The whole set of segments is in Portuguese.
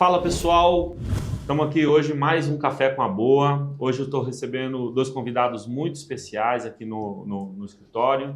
Fala pessoal, estamos aqui hoje mais um Café com a Boa. Hoje eu estou recebendo dois convidados muito especiais aqui no escritório.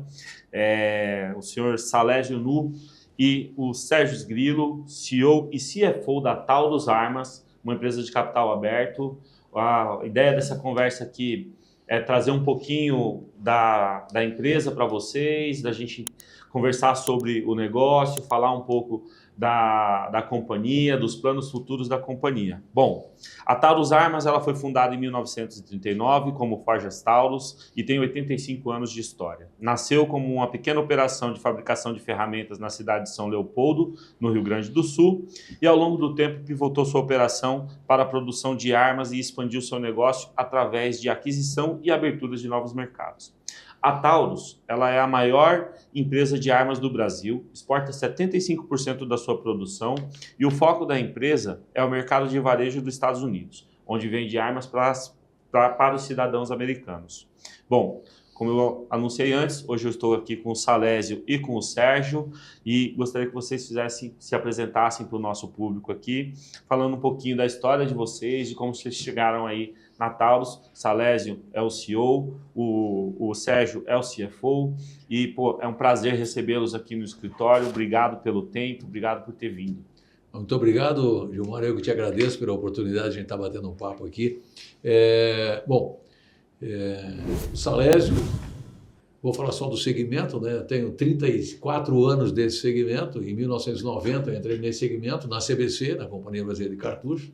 O senhor Salésio Nu e o Sérgio Grilo, CEO e CFO da Taurus Armas, uma empresa de capital aberto. A ideia dessa conversa aqui é trazer um pouquinho da empresa para vocês, da gente conversar sobre o negócio, falar um pouco da companhia, dos planos futuros da companhia. Bom, a Taurus Armas ela foi fundada em 1939 como Forjas Taurus e tem 85 anos de história. Nasceu como uma pequena operação de fabricação de ferramentas na cidade de São Leopoldo, no Rio Grande do Sul, e ao longo do tempo pivotou sua operação para a produção de armas e expandiu seu negócio através de aquisição e abertura de novos mercados. A Taurus ela é a maior empresa de armas do Brasil, exporta 75% da sua produção e o foco da empresa é o mercado de varejo dos Estados Unidos, onde vende armas para os cidadãos americanos. Bom, como eu anunciei antes, hoje eu estou aqui com o Salésio e com o Sérgio e gostaria que vocês se apresentassem para o nosso público aqui, falando um pouquinho da história de vocês, de como vocês chegaram aí na Taurus. Salésio é o CEO, o Sérgio é o CFO e é um prazer recebê-los aqui no escritório. Obrigado pelo tempo, obrigado por ter vindo. Muito obrigado, Gilmar. Eu que te agradeço pela oportunidade de a gente estar batendo um papo aqui. Salésio, vou falar só do segmento, né? Eu tenho 34 anos desse segmento. Em 1990 eu entrei nesse segmento, na CBC, na Companhia Brasileira de Cartuchos.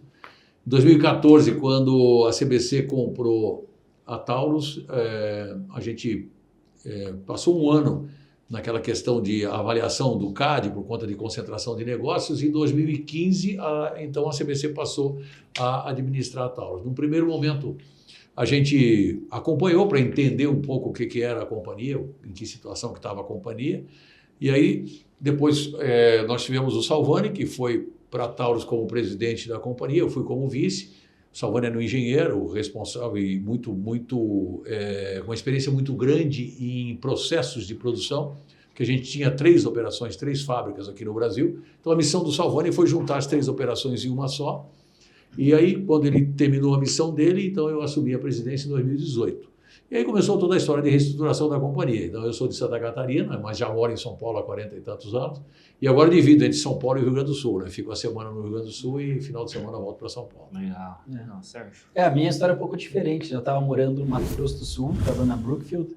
Em 2014, quando a CBC comprou a Taurus, a gente passou um ano naquela questão de avaliação do CAD por conta de concentração de negócios. Em 2015, então a CBC passou a administrar a Taurus. Num primeiro momento, a gente acompanhou para entender um pouco o que era a companhia, em que situação que estava a companhia. E aí, depois, nós tivemos o Salvani, que foi para a Taurus como presidente da companhia, eu fui como vice. O Salvani era um engenheiro responsável e uma experiência muito grande em processos de produção, que a gente tinha 3 operações, 3 fábricas aqui no Brasil. Então a missão do Salvani foi juntar as 3 operações em uma só. E aí, quando ele terminou a missão dele, então eu assumi a presidência em 2018. E aí começou toda a história de reestruturação da companhia. Então eu sou de Santa Catarina, mas já moro em São Paulo há 40 e tantos anos. E agora divido entre São Paulo e Rio Grande do Sul, né? Fico a semana no Rio Grande do Sul e final de semana volto para São Paulo. Legal. Sérgio. A minha história é um pouco diferente. Eu estava morando no Mato Grosso do Sul, trabalhando na Brookfield,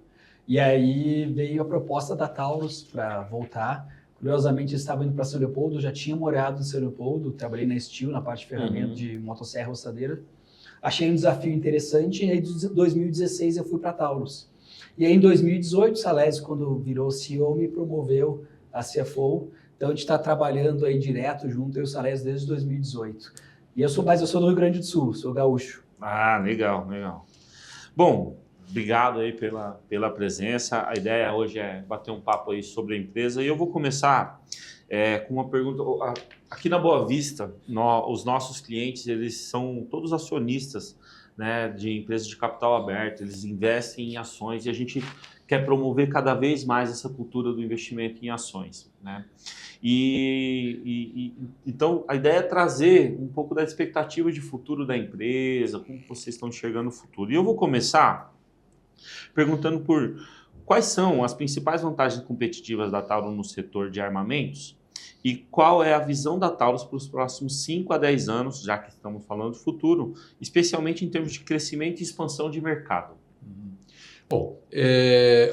e aí veio a proposta da Taurus para voltar. Curiosamente, eu estava indo para São Leopoldo, já tinha morado em São Leopoldo, trabalhei na Steel, na parte de ferramenta de motosserra roçadeira. Achei um desafio interessante e aí em 2016 eu fui para a Taurus. E aí em 2018, o Salésio, quando virou CEO, me promoveu a CFO. Então a gente está trabalhando aí direto junto, eu e o Salésio, desde 2018. Mas eu sou do Rio Grande do Sul, sou gaúcho. Ah, legal. Bom, obrigado aí pela presença. A ideia hoje é bater um papo aí sobre a empresa e eu vou começar com uma pergunta. Aqui na Boa Vista, os nossos clientes, eles são todos acionistas, né, de empresas de capital aberto, eles investem em ações e a gente quer promover cada vez mais essa cultura do investimento em ações, né? Então, a ideia é trazer um pouco da expectativa de futuro da empresa, como vocês estão enxergando o futuro. E eu vou começar perguntando quais são as principais vantagens competitivas da Taurus no setor de armamentos e qual é a visão da Taurus para os próximos 5 a 10 anos, já que estamos falando do futuro, especialmente em termos de crescimento e expansão de mercado. Bom,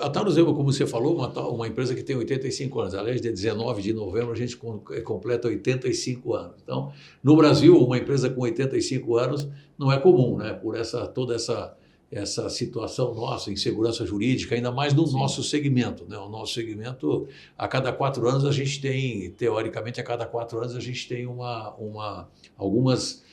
a Taurus, como você falou, uma empresa que tem 85 anos. Aliás, dia 19 de novembro a gente completa 85 anos. Então, no Brasil, uma empresa com 85 anos não é comum, né? Por toda essa situação nossa, insegurança jurídica, ainda mais no nosso segmento, né? O nosso segmento, a cada 4 anos a gente tem, teoricamente, algumas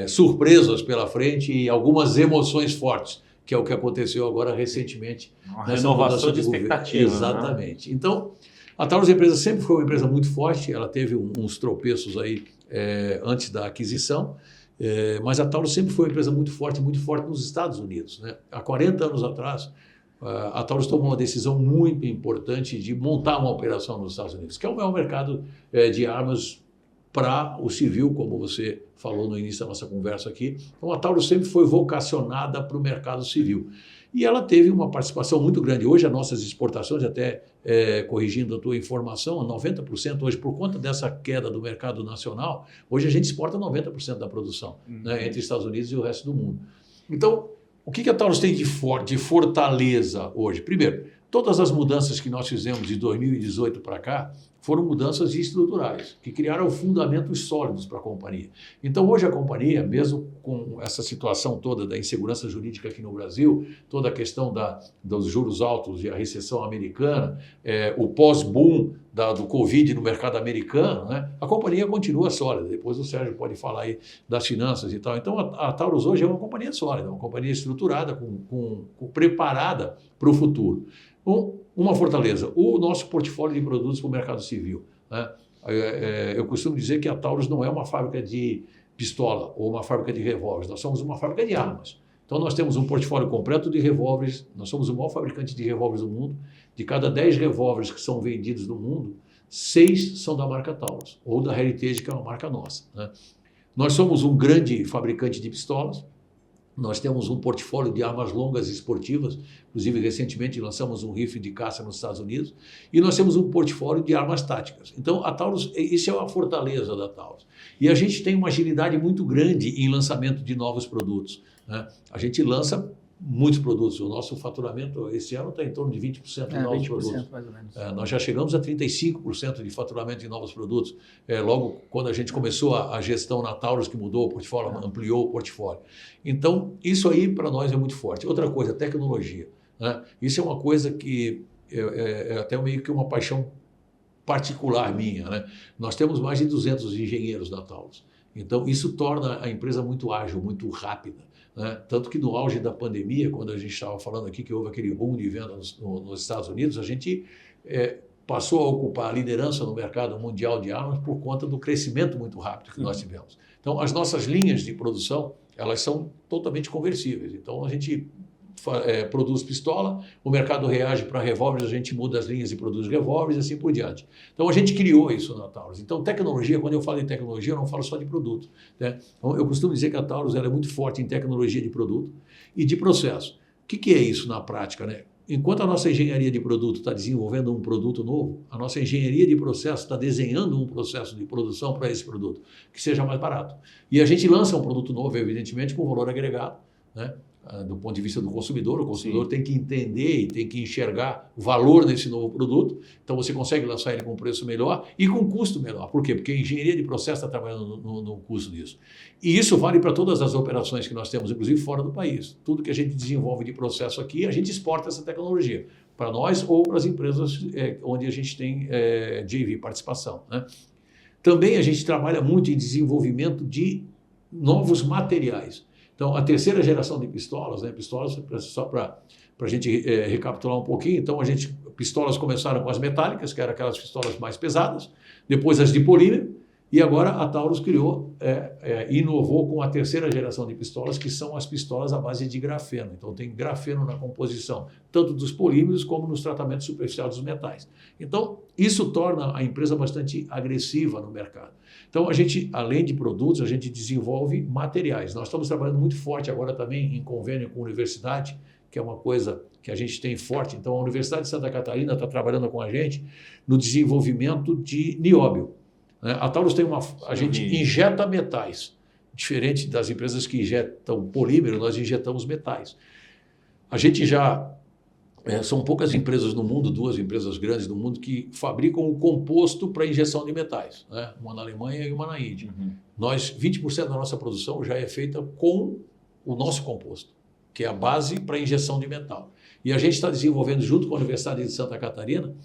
surpresas pela frente e algumas emoções fortes, que é o que aconteceu agora recentemente. Uma renovação de expectativa. Exatamente. Né? Então, a Taurus empresa sempre foi uma empresa muito forte, ela teve uns tropeços aí antes da aquisição, mas a Taurus sempre foi uma empresa muito forte nos Estados Unidos, né? Há 40 anos atrás, a Taurus tomou uma decisão muito importante de montar uma operação nos Estados Unidos, que é o maior mercado de armas para o civil, como você falou no início da nossa conversa aqui. Então, a Taurus sempre foi vocacionada para o mercado civil. E ela teve uma participação muito grande. Hoje, as nossas exportações, até corrigindo a tua informação, 90% hoje, por conta dessa queda do mercado nacional, hoje a gente exporta 90% da produção, né, entre Estados Unidos e o resto do mundo. Então, o que a Taurus tem de fortaleza hoje? Primeiro, todas as mudanças que nós fizemos de 2018 para cá foram mudanças estruturais, que criaram fundamentos sólidos para a companhia. Então, hoje a companhia, mesmo com essa situação toda da insegurança jurídica aqui no Brasil, toda a questão dos juros altos e a recessão americana, o pós-boom do Covid no mercado americano, né, a companhia continua sólida. Depois o Sérgio pode falar aí das finanças e tal. Então, a Taurus hoje é uma companhia sólida, uma companhia estruturada, preparada para o futuro. Uma fortaleza, o nosso portfólio de produtos para o mercado civil, né? Eu costumo dizer que a Taurus não é uma fábrica de pistola ou uma fábrica de revólveres, nós somos uma fábrica de armas. Então nós temos um portfólio completo de revólveres, nós somos o maior fabricante de revólveres do mundo. De cada 10 revólveres que são vendidos no mundo, 6 são da marca Taurus, ou da Heritage, que é uma marca nossa, né? Nós somos um grande fabricante de pistolas. Nós temos um portfólio de armas longas esportivas, inclusive recentemente lançamos um rifle de caça nos Estados Unidos, e nós temos um portfólio de armas táticas. Então, a Taurus, isso é a fortaleza da Taurus. E a gente tem uma agilidade muito grande em lançamento de novos produtos, né? A gente lança muitos produtos. O nosso faturamento esse ano está em torno de 20% de novos 20% produtos. mais ou menos. Nós já chegamos a 35% de faturamento de novos produtos. Logo, quando a gente começou a gestão na Taurus, que mudou o portfólio, ampliou o portfólio. Então, isso aí para nós é muito forte. Outra coisa, tecnologia, né? Isso é uma coisa que é até meio que uma paixão particular minha, né? Nós temos mais de 200 engenheiros na Taurus. Então, isso torna a empresa muito ágil, muito rápida, né? Tanto que no auge da pandemia, quando a gente estava falando aqui que houve aquele boom de venda nos Estados Unidos, a gente passou a ocupar a liderança no mercado mundial de armas por conta do crescimento muito rápido que nós tivemos. Então, as nossas linhas de produção, elas são totalmente conversíveis. Então, a gente produz pistola, o mercado reage para revólveres, a gente muda as linhas e produz revólveres e assim por diante. Então, a gente criou isso na Taurus. Então, tecnologia, quando eu falo em tecnologia, eu não falo só de produto, né? Então, eu costumo dizer que a Taurus ela é muito forte em tecnologia de produto e de processo. O que é isso na prática, né? Enquanto a nossa engenharia de produto está desenvolvendo um produto novo, a nossa engenharia de processo está desenhando um processo de produção para esse produto que seja mais barato. E a gente lança um produto novo, evidentemente, com valor agregado, né? Do ponto de vista do consumidor, o consumidor tem que entender e tem que enxergar valor nesse novo produto. Então você consegue lançar ele com um preço melhor e com custo menor. Por quê? Porque a engenharia de processo está trabalhando no custo disso. E isso vale para todas as operações que nós temos, inclusive fora do país. Tudo que a gente desenvolve de processo aqui, a gente exporta essa tecnologia para nós ou para as empresas onde a gente tem JV, participação, né? Também a gente trabalha muito em desenvolvimento de novos materiais. Então, a terceira geração de pistolas, né? Pistolas, só para a gente recapitular um pouquinho, então pistolas começaram com as metálicas, que eram aquelas pistolas mais pesadas, depois as de polímero, e agora a Taurus inovou com a terceira geração de pistolas, que são as pistolas à base de grafeno. Então, tem grafeno na composição, tanto dos polímeros como nos tratamentos superficiais dos metais. Então, isso torna a empresa bastante agressiva no mercado. Então, a gente, além de produtos, a gente desenvolve materiais. Nós estamos trabalhando muito forte agora também em convênio com a universidade, que é uma coisa que a gente tem forte. Então, a Universidade de Santa Catarina está trabalhando com a gente no desenvolvimento de nióbio. A Taurus a gente injeta metais, diferente das empresas que injetam polímero, nós injetamos metais. A gente são poucas empresas no mundo, 2 empresas grandes no mundo, que fabricam o composto para injeção de metais, né? Uma na Alemanha e uma na Índia. 20% da nossa produção já é feita com o nosso composto, que é a base para injeção de metal. E a gente está desenvolvendo, junto com a Universidade de Santa Catarina,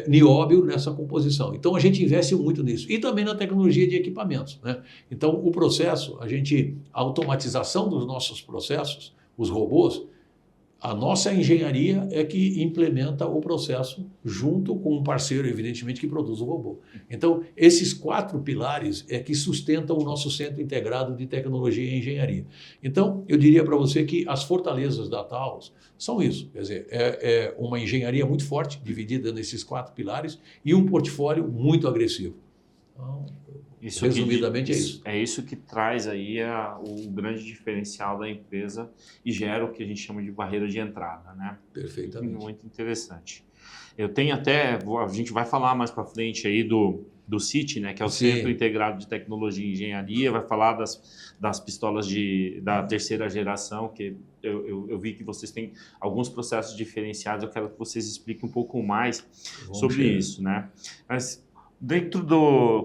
nióbio nessa composição. Então, a gente investe muito nisso. E também na tecnologia de equipamentos, né? Então, o processo, a automatização dos nossos processos, os robôs, a nossa engenharia é que implementa o processo junto com um parceiro, evidentemente, que produz o robô. Então, esses 4 pilares é que sustentam o nosso centro integrado de tecnologia e engenharia. Então, eu diria para você que as fortalezas da Taurus são isso. Quer dizer, é uma engenharia muito forte, dividida nesses 4 pilares, e um portfólio muito agressivo. Então, Isso resumidamente é isso. É isso que traz aí o grande diferencial da empresa e gera o que a gente chama de barreira de entrada, né? Perfeitamente. Muito interessante. Eu tenho até, a gente vai falar mais para frente aí do CIT, né, que é o Sim. Centro Integrado de Tecnologia e Engenharia, vai falar das pistolas da terceira geração, que eu vi que vocês têm alguns processos diferenciados, eu quero que vocês expliquem um pouco mais sobre isso, né? Mas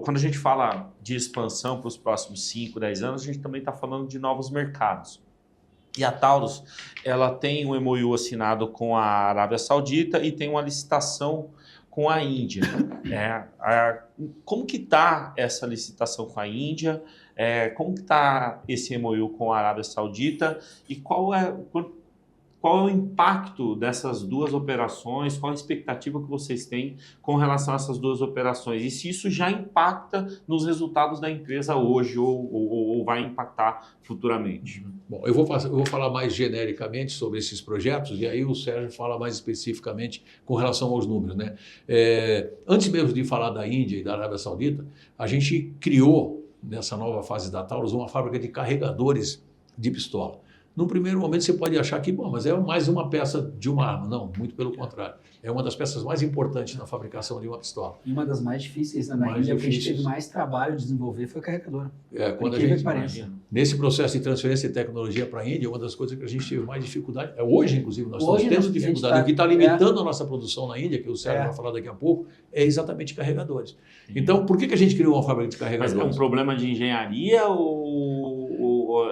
quando a gente fala de expansão para os próximos 5, 10 anos, a gente também está falando de novos mercados. E a Taurus, ela tem um MOU assinado com a Arábia Saudita e tem uma licitação com a Índia. Como que está essa licitação com a Índia? Como que está esse MOU com a Arábia Saudita? E qual é o impacto dessas duas operações? Qual a expectativa que vocês têm com relação a essas duas operações? E se isso já impacta nos resultados da empresa hoje ou vai impactar futuramente? Bom, eu vou falar mais genericamente sobre esses projetos e aí o Sérgio fala mais especificamente com relação aos números, né? Antes mesmo de falar da Índia e da Arábia Saudita, a gente criou, nessa nova fase da Taurus, uma fábrica de carregadores de pistola. Num primeiro momento você pode achar que, bom, mas é mais uma peça de uma arma. Não, muito pelo contrário. É uma das peças mais importantes na fabricação de uma pistola. E uma das mais difíceis, né? Na Índia, o que a gente teve mais trabalho de desenvolver foi o carregador. Quando a gente, nesse processo de transferência de tecnologia para a Índia, uma das coisas que a gente teve mais dificuldade, hoje inclusive nós estamos tendo dificuldade, o que está limitando a nossa produção na Índia, que o Sérgio vai falar daqui a pouco, é exatamente carregadores. Então, por que a gente criou uma fábrica de carregadores? Mas é um problema de engenharia ou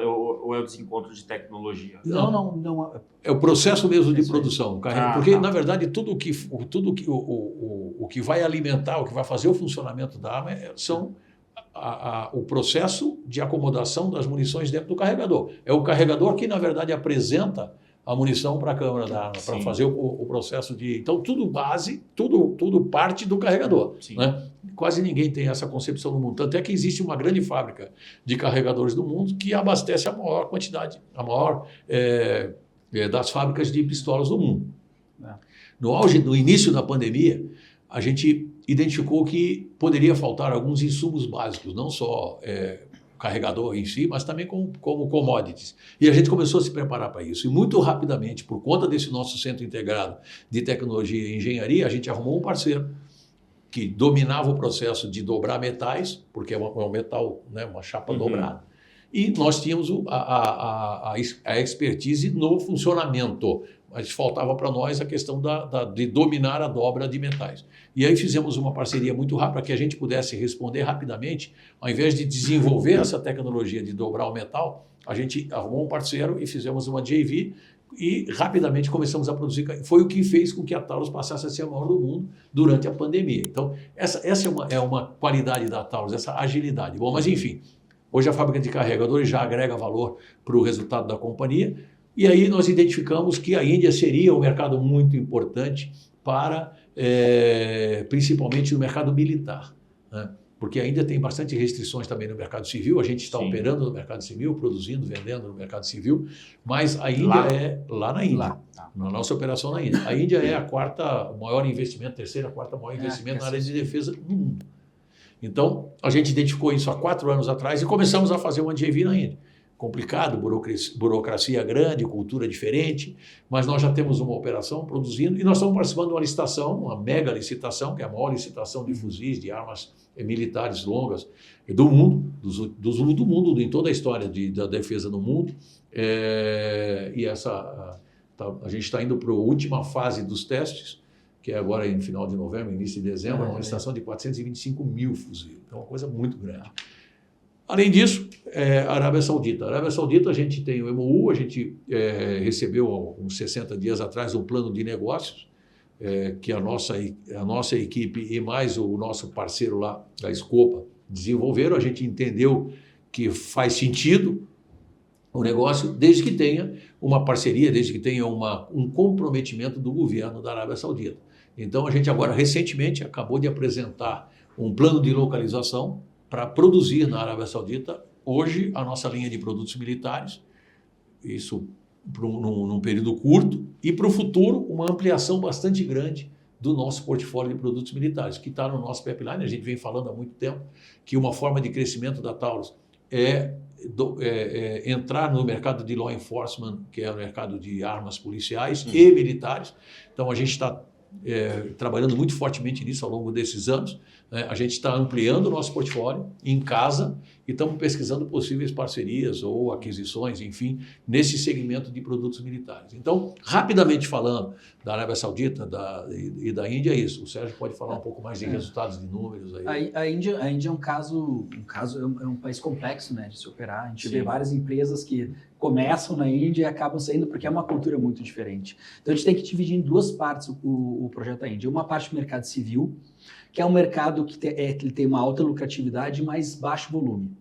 é o desencontro de tecnologia? Não. É o processo mesmo de produção. Porque, na verdade, o que vai alimentar, o que vai fazer o funcionamento da arma são o processo de acomodação das munições dentro do carregador. É o carregador que, na verdade, apresenta a munição para a câmara da arma, para fazer o processo de... Então, tudo parte do carregador. Né? Quase ninguém tem essa concepção no mundo. Tanto é que existe uma grande fábrica de carregadores do mundo que abastece a maior quantidade, das fábricas de pistolas do mundo. No início da pandemia, a gente identificou que poderia faltar alguns insumos básicos, não só carregador em si, mas também como commodities. E a gente começou a se preparar para isso. E muito rapidamente, por conta desse nosso centro integrado de tecnologia e engenharia, a gente arrumou um parceiro que dominava o processo de dobrar metais, porque é um metal, né, uma chapa dobrada. E nós tínhamos a expertise no funcionamento, mas faltava para nós a questão de dominar a dobra de metais. E aí fizemos uma parceria muito rápida para que a gente pudesse responder rapidamente. Ao invés de desenvolver essa tecnologia de dobrar o metal, a gente arrumou um parceiro e fizemos uma JV e rapidamente começamos a produzir. Foi o que fez com que a Taurus passasse a ser a maior do mundo durante a pandemia. Então, essa é uma qualidade da Taurus, essa agilidade. Bom, mas enfim, hoje a fábrica de carregadores já agrega valor para o resultado da companhia. E aí nós identificamos que a Índia seria um mercado muito importante para, principalmente no mercado militar, né? Porque a Índia tem bastante restrições também no mercado civil, a gente está operando no mercado civil, produzindo, vendendo no mercado civil, mas a Índia lá na Índia, na nossa operação na Índia. A Índia é a quarta maior investimento, terceira, quarta maior investimento na área de defesa do mundo. Então, a gente identificou isso há 4 anos atrás e começamos a fazer uma JV na Índia. Complicado, burocracia grande, cultura diferente, mas nós já temos uma operação produzindo e nós estamos participando de uma licitação, uma mega licitação, que é a maior licitação de fuzis, de armas militares longas do mundo, do mundo, em toda a história da defesa no mundo. E a gente está indo para a última fase dos testes, que é agora em final de novembro, início de dezembro, uma licitação de 425 mil fuzis. Então, é uma coisa muito grande. Além disso, a Arábia Saudita. A Arábia Saudita, a gente tem o MOU, a gente recebeu, uns 60 dias atrás, um plano de negócios, que a nossa equipe e mais o nosso parceiro lá, da Escopa, desenvolveram. A gente entendeu que faz sentido o negócio, desde que tenha uma parceria, desde que tenha um comprometimento do governo da Arábia Saudita. Então, a gente agora, recentemente, acabou de apresentar um plano de localização para produzir na Arábia Saudita, hoje, a nossa linha de produtos militares, isso num período curto, e para o futuro, uma ampliação bastante grande do nosso portfólio de produtos militares, que está no nosso pipeline. A gente vem falando há muito tempo que uma forma de crescimento da Taurus é entrar no mercado de law enforcement, que é o mercado de armas policiais e militares. Então, a gente está trabalhando muito fortemente nisso ao longo desses anos. A gente está ampliando o nosso portfólio em casa e estamos pesquisando possíveis parcerias ou aquisições, enfim, nesse segmento de produtos militares. Então, rapidamente falando da Arábia Saudita e da Índia, é isso. O Sérgio pode falar um pouco mais de resultados, de números aí. A Índia é um país complexo, né, de se operar. A gente vê várias empresas que começam na Índia e acabam saindo porque é uma cultura muito diferente. Então, a gente tem que dividir em duas partes o projeto da Índia. Uma parte do mercado civil, que é um mercado que ele tem uma alta lucratividade e mais baixo volume.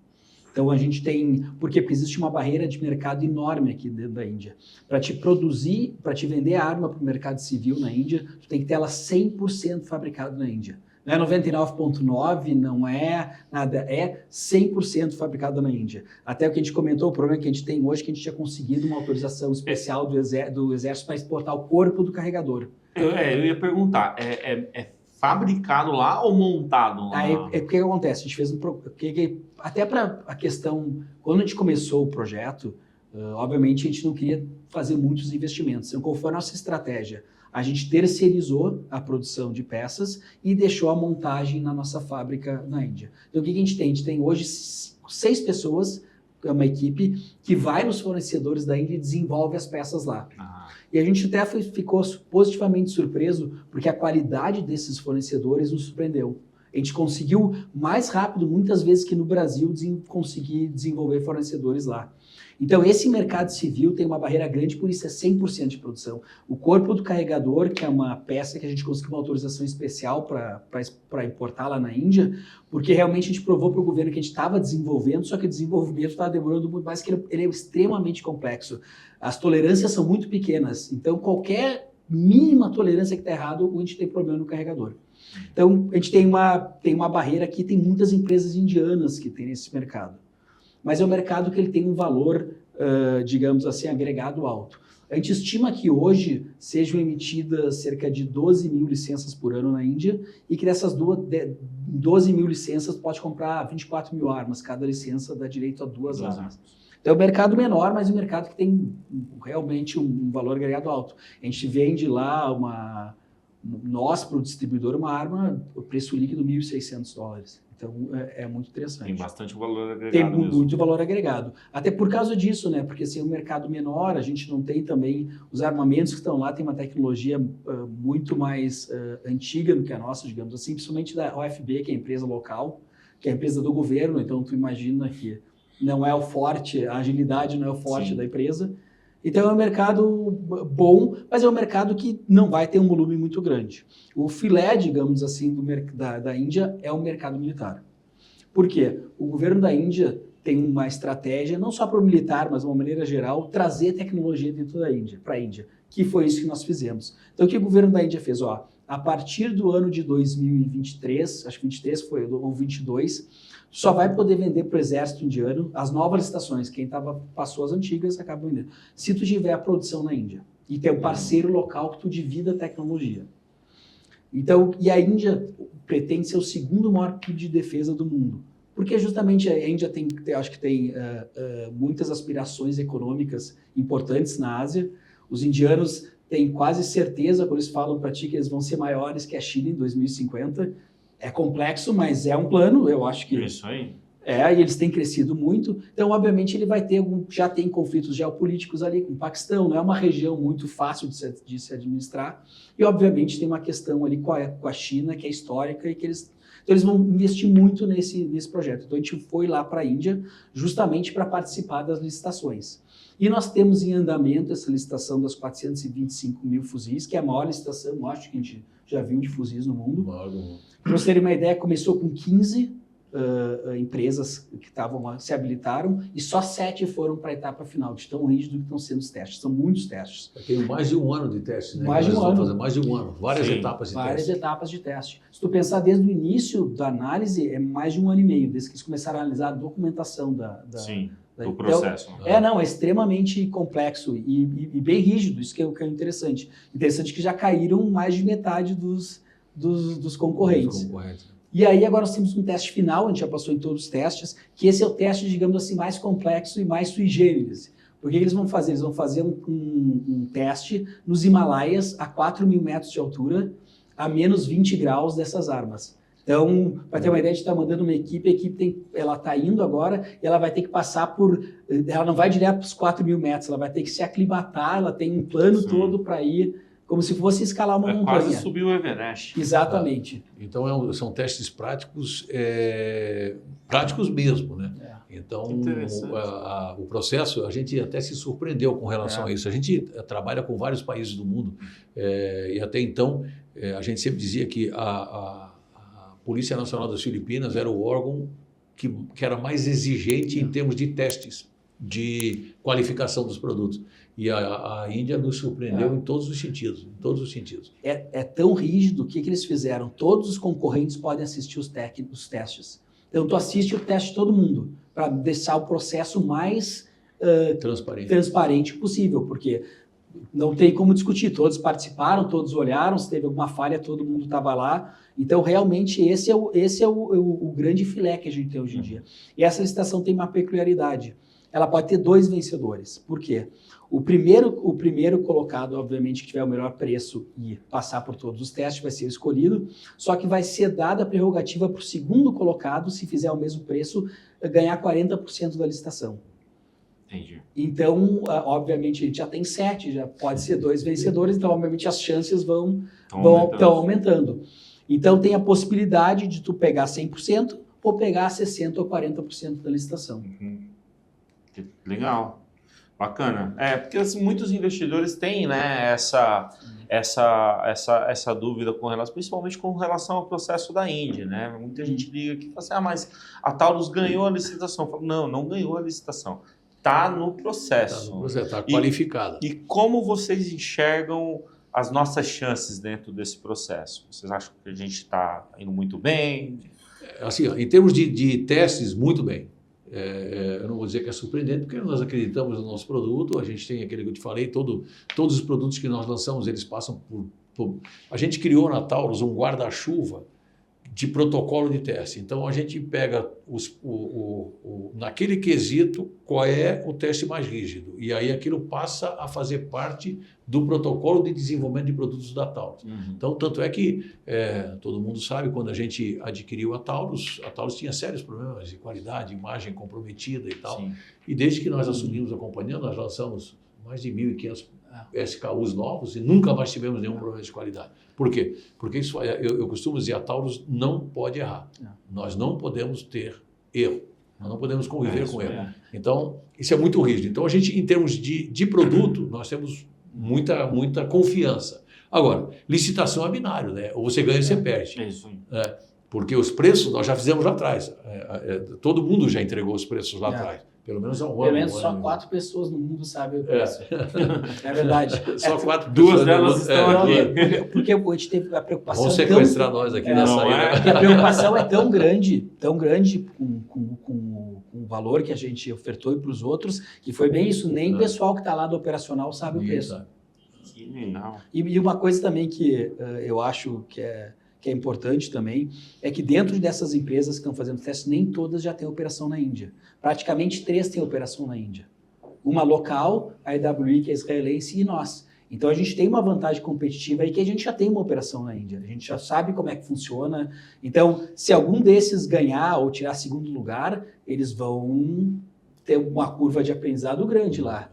Então, a gente tem... Porque existe uma barreira de mercado enorme aqui dentro da Índia. Para te produzir, para te vender arma para o mercado civil na Índia, tu tem que ter ela 100% fabricada na Índia. Não é 99,9%, não é nada, é 100% fabricada na Índia. Até o que a gente comentou, o problema que a gente tem hoje é que a gente tinha conseguido uma autorização especial do Exército para exportar o corpo do carregador. Eu ia perguntar, é fabricado lá ou montado lá? Aí, o que acontece? A gente fez até para a questão, quando a gente começou o projeto, obviamente a gente não queria fazer muitos investimentos. Então, qual foi a nossa estratégia? A gente terceirizou a produção de peças e deixou a montagem na nossa fábrica na Índia. Então, o que a gente tem? A gente tem hoje 6 pessoas, é uma equipe que vai nos fornecedores da Índia e desenvolve as peças lá. E a gente até ficou positivamente surpreso porque a qualidade desses fornecedores nos surpreendeu. A gente conseguiu mais rápido, muitas vezes, que no Brasil, conseguir desenvolver fornecedores lá. Então, esse mercado civil tem uma barreira grande, por isso é 100% de produção. O corpo do carregador, que é uma peça que a gente conseguiu uma autorização especial para importar lá na Índia, porque realmente a gente provou para o governo que a gente estava desenvolvendo, só que o desenvolvimento estava demorando muito mais, que ele é extremamente complexo. As tolerâncias são muito pequenas, então qualquer mínima tolerância que está errado, a gente tem problema no carregador. Então, a gente tem uma barreira aqui, tem muitas empresas indianas que tem nesse mercado. Mas é um mercado que ele tem um valor, digamos assim, agregado alto. A gente estima que hoje sejam emitidas cerca de 12 mil licenças por ano na Índia e que dessas 12 mil licenças pode comprar 24 mil armas. Cada licença dá direito a 2 armas. Então é um mercado menor, mas um mercado que tem realmente um valor agregado alto. A gente vende lá nós, para o distribuidor, uma arma, o preço líquido $1.600. Então, é muito interessante. Tem bastante valor agregado. Tem muito valor agregado. Até por causa disso, né? Porque assim, é um mercado menor, a gente não tem também... Os armamentos que estão lá têm uma tecnologia muito mais antiga do que a nossa, digamos assim, principalmente da OFB, que é a empresa local, que é a empresa do governo. Então, tu imagina que não é o forte, a agilidade não é o forte da empresa. Então, é um mercado bom, mas é um mercado que não vai ter um volume muito grande. O filé, digamos assim, da Índia é o mercado militar. Por quê? O governo da Índia tem uma estratégia, não só para o militar, mas de uma maneira geral, trazer tecnologia dentro da Índia, para a Índia, que foi isso que nós fizemos. Então, o que o governo da Índia fez? A partir do ano de 2023, acho que 23 foi, ou 22, só vai poder vender para o exército indiano as novas licitações. Quem passou as antigas acaba vendendo. Se tu tiver a produção na Índia e ter um parceiro local que tu divida a tecnologia. Então, e a Índia pretende ser o segundo maior PIB de defesa do mundo. Porque justamente a Índia acho que tem muitas aspirações econômicas importantes na Ásia. Os indianos têm quase certeza, quando eles falam para ti, que eles vão ser maiores que a China em 2050. É complexo, mas é um plano, eu acho que... Isso aí. E eles têm crescido muito. Então, obviamente, ele vai ter já tem conflitos geopolíticos ali com o Paquistão, não é uma região muito fácil de se administrar. E, obviamente, tem uma questão ali com a China, que é histórica, e que então, eles vão investir muito nesse projeto. Então, a gente foi lá para a Índia justamente para participar das licitações. E nós temos em andamento essa licitação das 425 mil fuzis, que é a maior licitação, eu acho que a gente já viu de fuzis no mundo. Para vocês terem uma ideia, começou com 15 empresas que se habilitaram e só 7 foram para a etapa final, de tão rígido que estão sendo os testes. São muitos testes. Tem mais de um ano de teste, né? Mais de um ano. Mais de um ano, várias etapas de teste. Várias etapas de teste. Se tu pensar desde o início da análise, é mais de 1 ano e meio, desde que eles começaram a analisar a documentação da do processo. Não, é extremamente complexo e bem rígido, isso que é interessante. Interessante que já caíram mais de metade dos concorrentes. E aí agora nós temos um teste final, a gente já passou em todos os testes, que esse é o teste, digamos assim, mais complexo e mais sui generis. Porque eles vão fazer? Eles vão fazer um teste nos Himalaias a 4.000 metros de altura, a menos 20 graus dessas armas. Então, para ter uma ideia, a gente está mandando uma equipe, a equipe ela está indo agora, e ela vai ter que passar ela não vai direto para os 4.000 metros, ela vai ter que se aclimatar, ela tem um plano todo para ir, como se fosse escalar uma montanha. Quase subir o Everest. Exatamente. Então, são testes práticos, práticos mesmo, né? Então, o processo, a gente até se surpreendeu com relação a isso. A gente trabalha com vários países do mundo e até então a gente sempre dizia que a Polícia Nacional das Filipinas era o órgão que era mais exigente em termos de testes, de qualificação dos produtos. E a Índia nos surpreendeu em todos os sentidos. Em todos os sentidos. É tão rígido, o que eles fizeram? Todos os concorrentes podem assistir os testes. Então, tu assiste o teste de todo mundo, para deixar o processo mais transparente possível, porque não tem como discutir, todos participaram, todos olharam, se teve alguma falha, todo mundo estava lá. Então, realmente, esse é o grande filé que a gente tem hoje em dia. E essa licitação tem uma peculiaridade. Ela pode ter 2 vencedores. Por quê? O primeiro colocado, obviamente, que tiver o melhor preço e passar por todos os testes, vai ser escolhido, só que vai ser dada a prerrogativa para o segundo colocado, se fizer o mesmo preço, ganhar 40% da licitação. Entendi. Então, obviamente, a gente já tem 7, já pode ser 2 vencedores, então, obviamente, as chances estão aumentando. Então, tem a possibilidade de tu pegar 100% ou pegar 60% ou 40% da licitação. Legal. Bacana. Porque assim, muitos investidores têm, né, essa dúvida com relação, principalmente com relação ao processo da Índia, né? Muita gente liga aqui e fala assim, mas a Taurus ganhou a licitação. Falo, não ganhou a licitação. Está no processo. Está qualificada. E como vocês enxergam as nossas chances dentro desse processo? Vocês acham que a gente está indo muito bem? Assim, em termos de testes, muito bem. Eu não vou dizer que é surpreendente, porque nós acreditamos no nosso produto, a gente tem aquele que eu te falei, todos os produtos que nós lançamos, eles passam por... A gente criou na Taurus um guarda-chuva de protocolo de teste. Então, a gente pega naquele quesito qual é o teste mais rígido. E aí aquilo passa a fazer parte do protocolo de desenvolvimento de produtos da Taurus. Então, tanto é que todo mundo sabe, quando a gente adquiriu a Taurus tinha sérios problemas de qualidade, imagem comprometida e tal. Sim. E desde que nós assumimos a companhia, nós lançamos mais de 1.500 SKUs novos e nunca mais tivemos nenhum problema de qualidade. Por quê? Porque isso, eu costumo dizer, a Taurus não pode errar. Nós não podemos ter erro. Nós não podemos conviver com erro. Então, isso é muito rígido. Então, a gente, em termos de produto, nós temos muita confiança. Agora, licitação é binário, né? Ou você ganha ou você perde. Isso. Porque os preços nós já fizemos lá atrás. Todo mundo já entregou os preços lá atrás. Pelo menos há um ano. Pelo menos só 4 pessoas no mundo sabem o preço. É verdade. Só 4 Duas delas estão aqui. Porque a gente teve a preocupação... Vamos sequestrar nós aqui na saída. Porque a preocupação é tão grande com o valor que a gente ofertou para os outros, que foi bem isso. Nem o pessoal que está lá do operacional sabe o preço. Que legal. E uma coisa também que eu acho que é importante também, é que dentro dessas empresas que estão fazendo testes, nem todas já têm operação na Índia. Praticamente 3 têm operação na Índia. Uma local, a EWI, que é israelense, e nós. Então, a gente tem uma vantagem competitiva aí que a gente já tem uma operação na Índia. A gente já sabe como é que funciona. Então, se algum desses ganhar ou tirar segundo lugar, eles vão ter uma curva de aprendizado grande lá.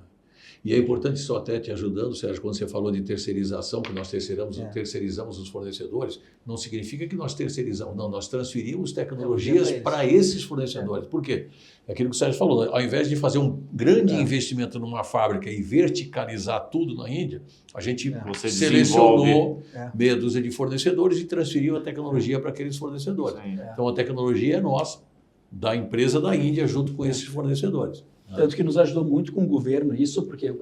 E é importante, só até te ajudando, Sérgio, quando você falou de terceirização, que nós terceirizamos os fornecedores, não significa que nós terceirizamos, não, nós transferimos tecnologias para esses fornecedores. Por quê? É aquilo que o Sérgio falou, ao invés de fazer um grande investimento numa fábrica e verticalizar tudo na Índia, a gente selecionou meia dúzia de fornecedores e transferiu a tecnologia para aqueles fornecedores. Então, a tecnologia é nossa, da empresa da Índia, junto com esses fornecedores. Tanto que nos ajudou muito com o governo isso, porque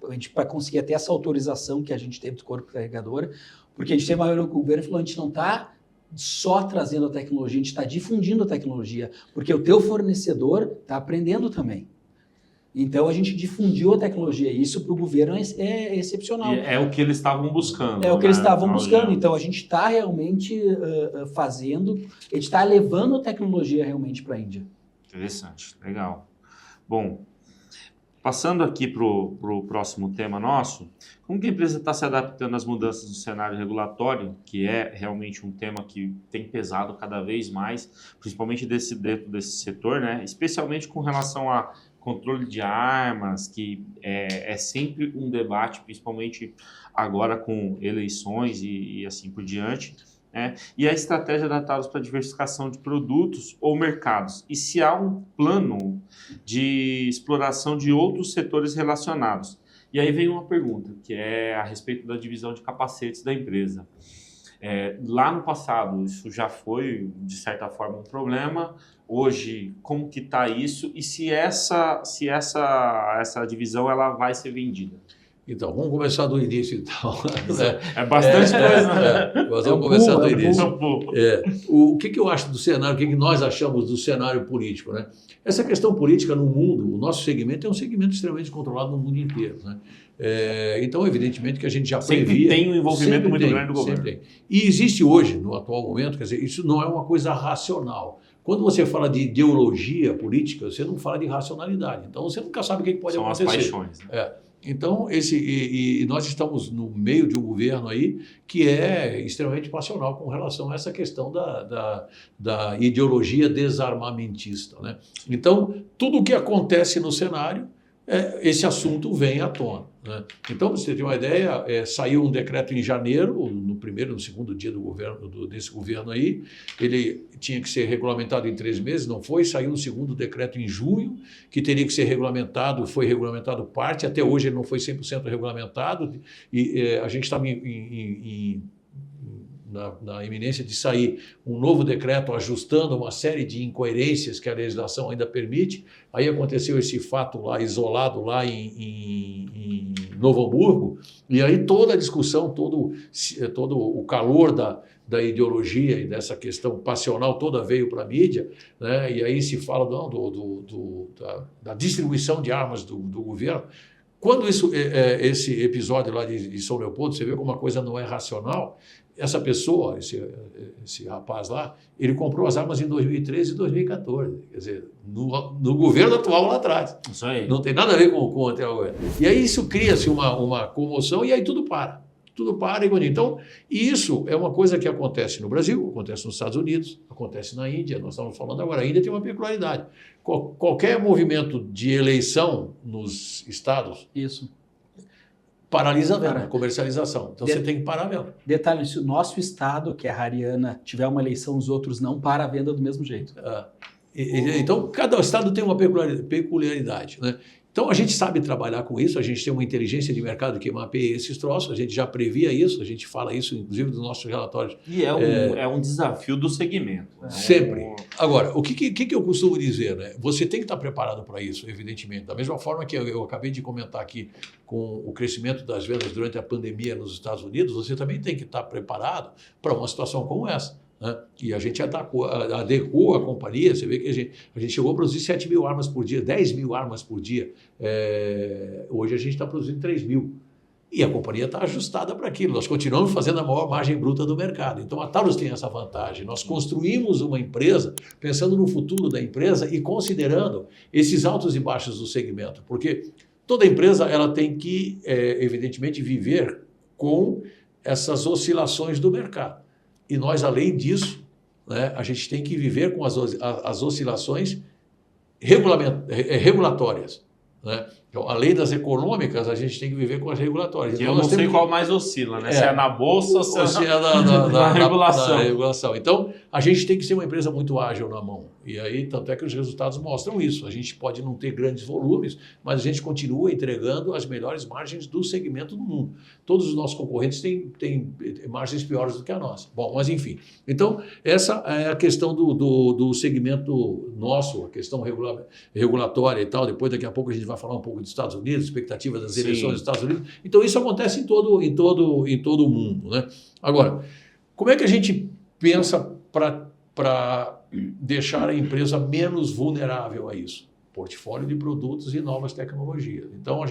a gente, para conseguir até essa autorização que a gente teve do corpo carregador, porque a gente teve uma reunião com o governo e falou, a gente não está só trazendo a tecnologia, a gente está difundindo a tecnologia, porque o teu fornecedor está aprendendo também. Então a gente difundiu a tecnologia. Isso para o governo é excepcional. E é o que eles estavam buscando. É o que eles estavam Afinal, buscando. já. Então a gente está realmente fazendo, a gente está levando a tecnologia realmente para a Índia. Interessante, legal. Bom, passando aqui para o próximo tema nosso, como que a empresa está se adaptando às mudanças do cenário regulatório, que é realmente um tema que tem pesado cada vez mais, principalmente dentro desse setor, né? Especialmente com relação a controle de armas, que é sempre um debate, principalmente agora com eleições e assim por diante. E a estratégia da Taurus para diversificação de produtos ou mercados. E se há um plano de exploração de outros setores relacionados. E aí vem uma pergunta, que é a respeito da divisão de capacetes da empresa. Lá no passado, isso já foi, de certa forma, um problema. Hoje, como que está isso? E se essa divisão ela vai ser vendida? Então, vamos começar do início, então. É bastante coisa, né? Mas vamos começar do início. Um O que eu acho do cenário, o que nós achamos do cenário político, né? Essa questão política no mundo, o nosso segmento é um segmento extremamente controlado no mundo inteiro, né? Então, evidentemente que a gente já previa... Sempre tem um envolvimento muito grande do governo. Sempre tem. E existe hoje, no atual momento, quer dizer, isso não é uma coisa racional. Quando você fala de ideologia política, você não fala de racionalidade. Então, você nunca sabe o que pode acontecer. São as paixões, né? Então, nós estamos no meio de um governo aí que é extremamente passional com relação a essa questão da ideologia desarmamentista, né? Então, tudo o que acontece no cenário, esse assunto vem à tona, né? Então, para você ter uma ideia, saiu um decreto em janeiro, no segundo dia do governo, desse governo aí, ele tinha que ser regulamentado em 3 meses, não foi, saiu um segundo decreto em junho, que teria que ser regulamentado, foi regulamentado parte, até hoje ele não foi 100% regulamentado, e a gente está na iminência de sair um novo decreto ajustando uma série de incoerências que a legislação ainda permite. Aí aconteceu esse fato lá, isolado lá em Novo Hamburgo, e aí toda a discussão, todo o calor da ideologia e dessa questão passional toda veio para a mídia, né? E aí se fala da distribuição de armas do governo. Quando esse episódio lá de São Leopoldo, você vê como uma coisa não é racional. Essa pessoa, esse rapaz lá, ele comprou as armas em 2013 e 2014, quer dizer, no governo atual lá atrás. Isso aí. Não tem nada a ver com o anterior governo. E aí isso cria-se uma comoção e aí tudo para. Tudo para. Então, isso é uma coisa que acontece no Brasil, acontece nos Estados Unidos, acontece na Índia. Nós estamos falando agora, a Índia tem uma peculiaridade. Qualquer movimento de eleição nos estados... Isso. Paralisa a venda, a comercialização. Então você tem que parar a venda. Detalhe, se o nosso estado, que é a Haryana, tiver uma eleição, os outros não, para a venda do mesmo jeito. Então, cada estado tem uma peculiaridade, né? Então, a gente sabe trabalhar com isso, a gente tem uma inteligência de mercado que mapeia esses troços, a gente já previa isso, a gente fala isso, inclusive, nos nossos relatórios. E é um desafio do segmento. Né? Sempre. Agora, o que eu costumo dizer, né? Você tem que estar preparado para isso, evidentemente. Da mesma forma que eu acabei de comentar aqui com o crescimento das vendas durante a pandemia nos Estados Unidos, você também tem que estar preparado para uma situação como essa. Né? E a gente adequou a companhia, você vê que a gente chegou a produzir 7 mil armas por dia, 10 mil armas por dia. Hoje a gente está produzindo 3 mil. E a companhia está ajustada para aquilo. Nós continuamos fazendo a maior margem bruta do mercado. Então a Taurus tem essa vantagem. Nós construímos uma empresa pensando no futuro da empresa e considerando esses altos e baixos do segmento. Porque toda empresa ela tem que, evidentemente, viver com essas oscilações do mercado. E nós, além disso, né, a gente tem que viver com as oscilações regulatórias. Né? Então, além das econômicas, a gente tem que viver com as regulatórias. Então, eu não sei qual mais oscila, né? Se é na bolsa ou se é na regulação. Na regulação. Então, a gente tem que ser uma empresa muito ágil na mão. E aí, tanto é que os resultados mostram isso. A gente pode não ter grandes volumes, mas a gente continua entregando as melhores margens do segmento no mundo. Todos os nossos concorrentes têm margens piores do que a nossa. Bom, mas enfim. Então, essa é a questão do segmento nosso, a questão regulatória e tal. Depois, daqui a pouco, a gente vai falar um pouco dos Estados Unidos, expectativa das eleições dos Estados Unidos. Então, isso acontece em todo o mundo. Né? Agora, como é que a gente pensa para deixar a empresa menos vulnerável a isso? portfólio de produtos e novas tecnologias. Então,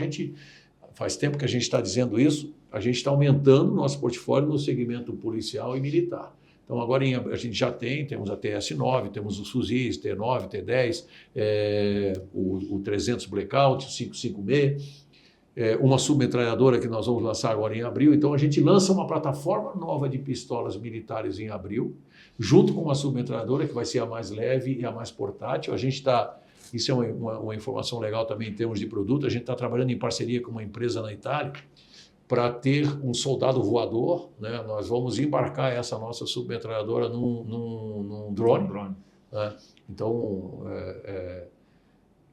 faz tempo que a gente está dizendo isso, a gente está aumentando o nosso portfólio no segmento policial e militar. Então, agora a gente já temos a TS9, temos os fuzis T9, T10, o 300 Blackout, o 556, uma submetralhadora que nós vamos lançar agora em abril. Então, a gente lança uma plataforma nova de pistolas militares em abril, junto com uma submetralhadora que vai ser a mais leve e a mais portátil. A gente está... Isso é uma informação legal também em termos de produto. A gente está trabalhando em parceria com uma empresa na Itália para ter um soldado voador, né? Nós vamos embarcar essa nossa submetralhadora num drone. Né? Então,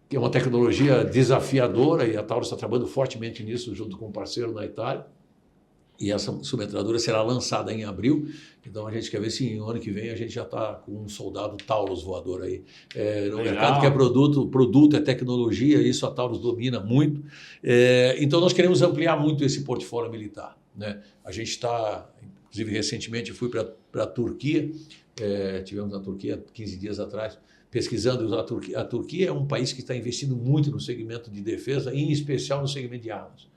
é uma tecnologia desafiadora e a Taurus está trabalhando fortemente nisso junto com um parceiro na Itália. E essa submetralhadora será lançada em abril. Então, a gente quer ver se no ano que vem a gente já está com um soldado Taurus voador aí. No mercado que é produto é tecnologia, isso a Taurus domina muito. Então, nós queremos ampliar muito esse portfólio militar. Né? A gente está, inclusive, recentemente fui para a Turquia, tivemos na Turquia 15 dias atrás, pesquisando a Turquia. A Turquia é um país que está investindo muito no segmento de defesa, em especial no segmento de armas.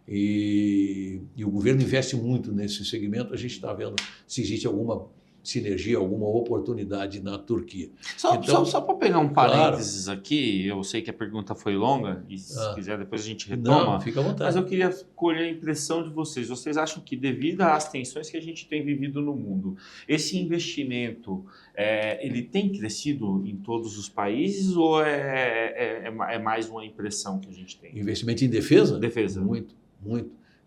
E o governo investe muito nesse segmento. A gente está vendo se existe alguma sinergia, alguma oportunidade na Turquia. Só para pegar um parênteses aqui, eu sei que a pergunta foi longa, e se quiser depois a gente retoma. Não, fica à vontade. Mas eu queria colher a impressão de vocês. Vocês acham que devido às tensões que a gente tem vivido no mundo, esse investimento, ele tem crescido em todos os países ou é mais uma impressão que a gente tem? Investimento em defesa? Defesa. Muito.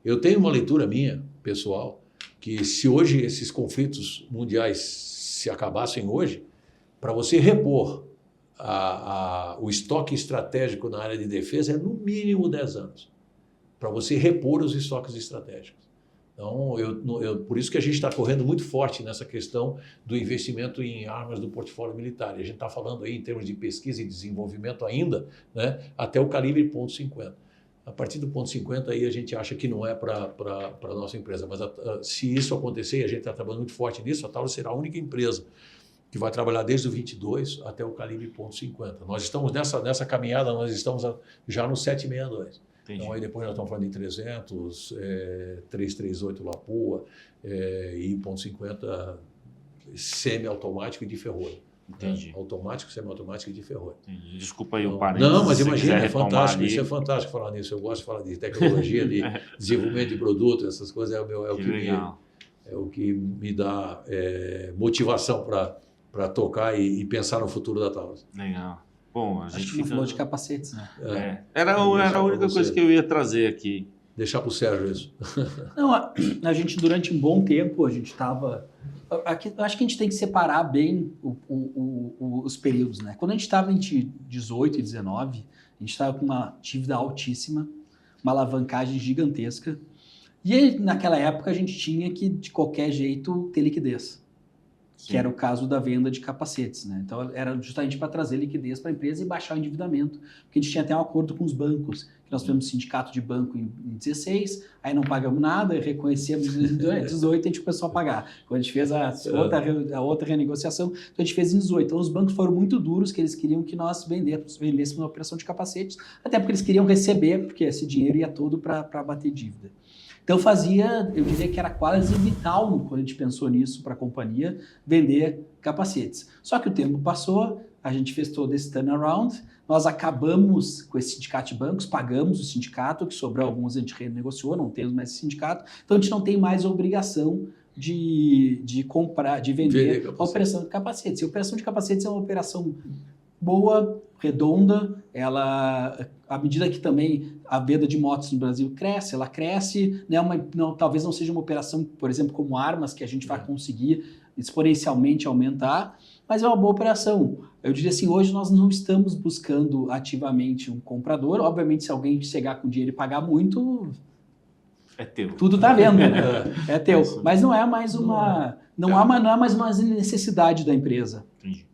Eu tenho uma leitura minha, pessoal, que se hoje esses conflitos mundiais se acabassem hoje, para você repor o estoque estratégico na área de defesa é no mínimo 10 anos, para você repor os estoques estratégicos. Então, por isso que a gente está correndo muito forte nessa questão do investimento em armas do portfólio militar. E a gente está falando aí em termos de pesquisa e desenvolvimento ainda, né, até o calibre .50. A partir do .50 aí a gente acha que não é para a nossa empresa, mas se isso acontecer, e a gente está trabalhando muito forte nisso, a Taurus será a única empresa que vai trabalhar desde o 22 até o calibre .50. Nós estamos nessa caminhada, nós estamos já no 762. Entendi. Então aí depois nós estamos falando de 300, 338 Lapua e .50 semi-automático e de ferrolho. Entendi. Automático, semi-automático e de ferrolho. Entendi. Desculpa aí o parênteses. Não, mas imagina, é fantástico. Isso é fantástico falar nisso. Eu gosto de falar de tecnologia, de desenvolvimento de produtos, essas coisas é o que me dá motivação para tocar e pensar no futuro da Taurus. Legal. Bom, a gente falou de capacetes, né? Era a única coisa que eu ia trazer aqui. Deixar para o Sérgio isso. Não, a gente durante um bom tempo, a gente estava... Acho que a gente tem que separar bem os períodos, né? Quando a gente estava entre 18 e 19, a gente estava com uma dívida altíssima, uma alavancagem gigantesca, e naquela época a gente tinha que, de qualquer jeito, ter liquidez. Sim. Que era o caso da venda de capacetes, né? Então era justamente para trazer liquidez para a empresa e baixar o endividamento, porque a gente tinha até um acordo com os bancos, que nós tivemos sindicato de banco em 16, aí não pagamos nada, reconhecemos em 18 e a gente começou a pagar. Quando a gente fez a outra renegociação, então a gente fez em 18. Então os bancos foram muito duros, que eles queriam que nós vendêssemos uma operação de capacetes, até porque eles queriam receber, porque esse dinheiro ia todo para bater dívida. Então eu diria que era quase vital, quando a gente pensou nisso para a companhia, vender capacetes. Só que o tempo passou, a gente fez todo esse turnaround, nós acabamos com esse sindicato de bancos, pagamos o sindicato, que sobrou alguns a gente renegociou, não temos mais esse sindicato, então a gente não tem mais a obrigação de comprar, de vender a operação de capacetes. E a operação de capacetes é uma operação boa, redonda, à medida que também a venda de motos no Brasil cresce, ela cresce, né? Talvez não seja uma operação, por exemplo, como armas, que a gente vai conseguir exponencialmente aumentar, mas é uma boa operação. Eu diria assim, hoje nós não estamos buscando ativamente um comprador, obviamente se alguém chegar com dinheiro e pagar muito... É teu. Tudo está vendo, né? É teu. Mas não é mais não é mais uma necessidade da empresa. Entendi.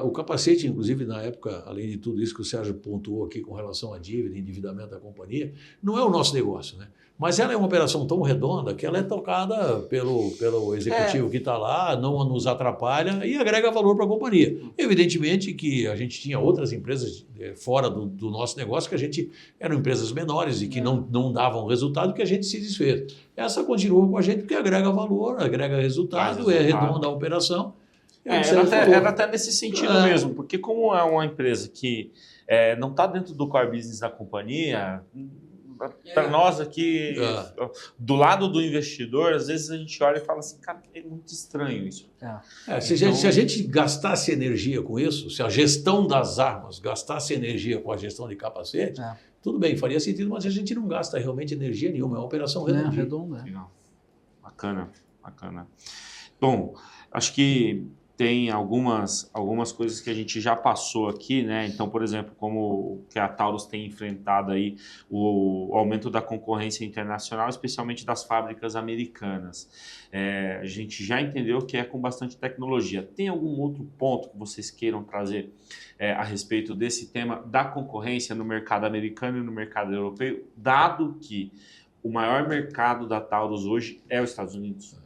O capacete, inclusive, na época, além de tudo isso que o Sérgio pontuou aqui com relação à dívida, endividamento da companhia, não é o nosso negócio, né? Mas ela é uma operação tão redonda que ela é tocada pelo executivo que está lá, não nos atrapalha e agrega valor para a companhia. Evidentemente que a gente tinha outras empresas fora do nosso negócio que eram empresas menores e que não davam resultado, que a gente se desfez. Essa continua com a gente porque agrega valor, agrega resultado, é redonda a operação. Era até nesse sentido mesmo, porque como é uma empresa que não está dentro do core business da companhia, para nós aqui, do lado do investidor, às vezes a gente olha e fala assim, cara, é muito estranho isso. Se a gente gastasse energia com isso, se a gestão das armas gastasse energia com a gestão de capacete, tudo bem, faria sentido, mas a gente não gasta realmente energia nenhuma, é uma operação redonda. Legal. Bacana. Bom, acho que tem algumas coisas que a gente já passou aqui, né? Então, por exemplo, como que a Taurus tem enfrentado aí o aumento da concorrência internacional, especialmente das fábricas americanas. A gente já entendeu que é com bastante tecnologia. Tem algum outro ponto que vocês queiram trazer a respeito desse tema da concorrência no mercado americano e no mercado europeu, dado que o maior mercado da Taurus hoje é os Estados Unidos?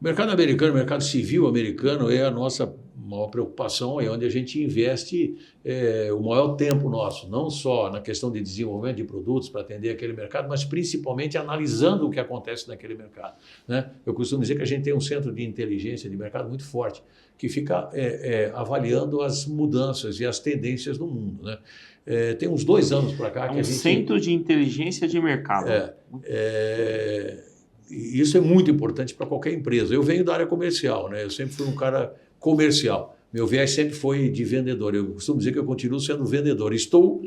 O mercado americano, o mercado civil americano é a nossa maior preocupação, é onde a gente investe o maior tempo nosso, não só na questão de desenvolvimento de produtos para atender aquele mercado, mas principalmente analisando o que acontece naquele mercado, né? Eu costumo dizer que a gente tem um centro de inteligência de mercado muito forte, que fica avaliando as mudanças e as tendências no mundo, né? Tem uns 2 anos para cá que a gente... Centro de inteligência de mercado. E isso é muito importante para qualquer empresa. Eu venho da área comercial, né? Eu sempre fui um cara comercial. Meu viés sempre foi de vendedor. Eu costumo dizer que eu continuo sendo vendedor. Estou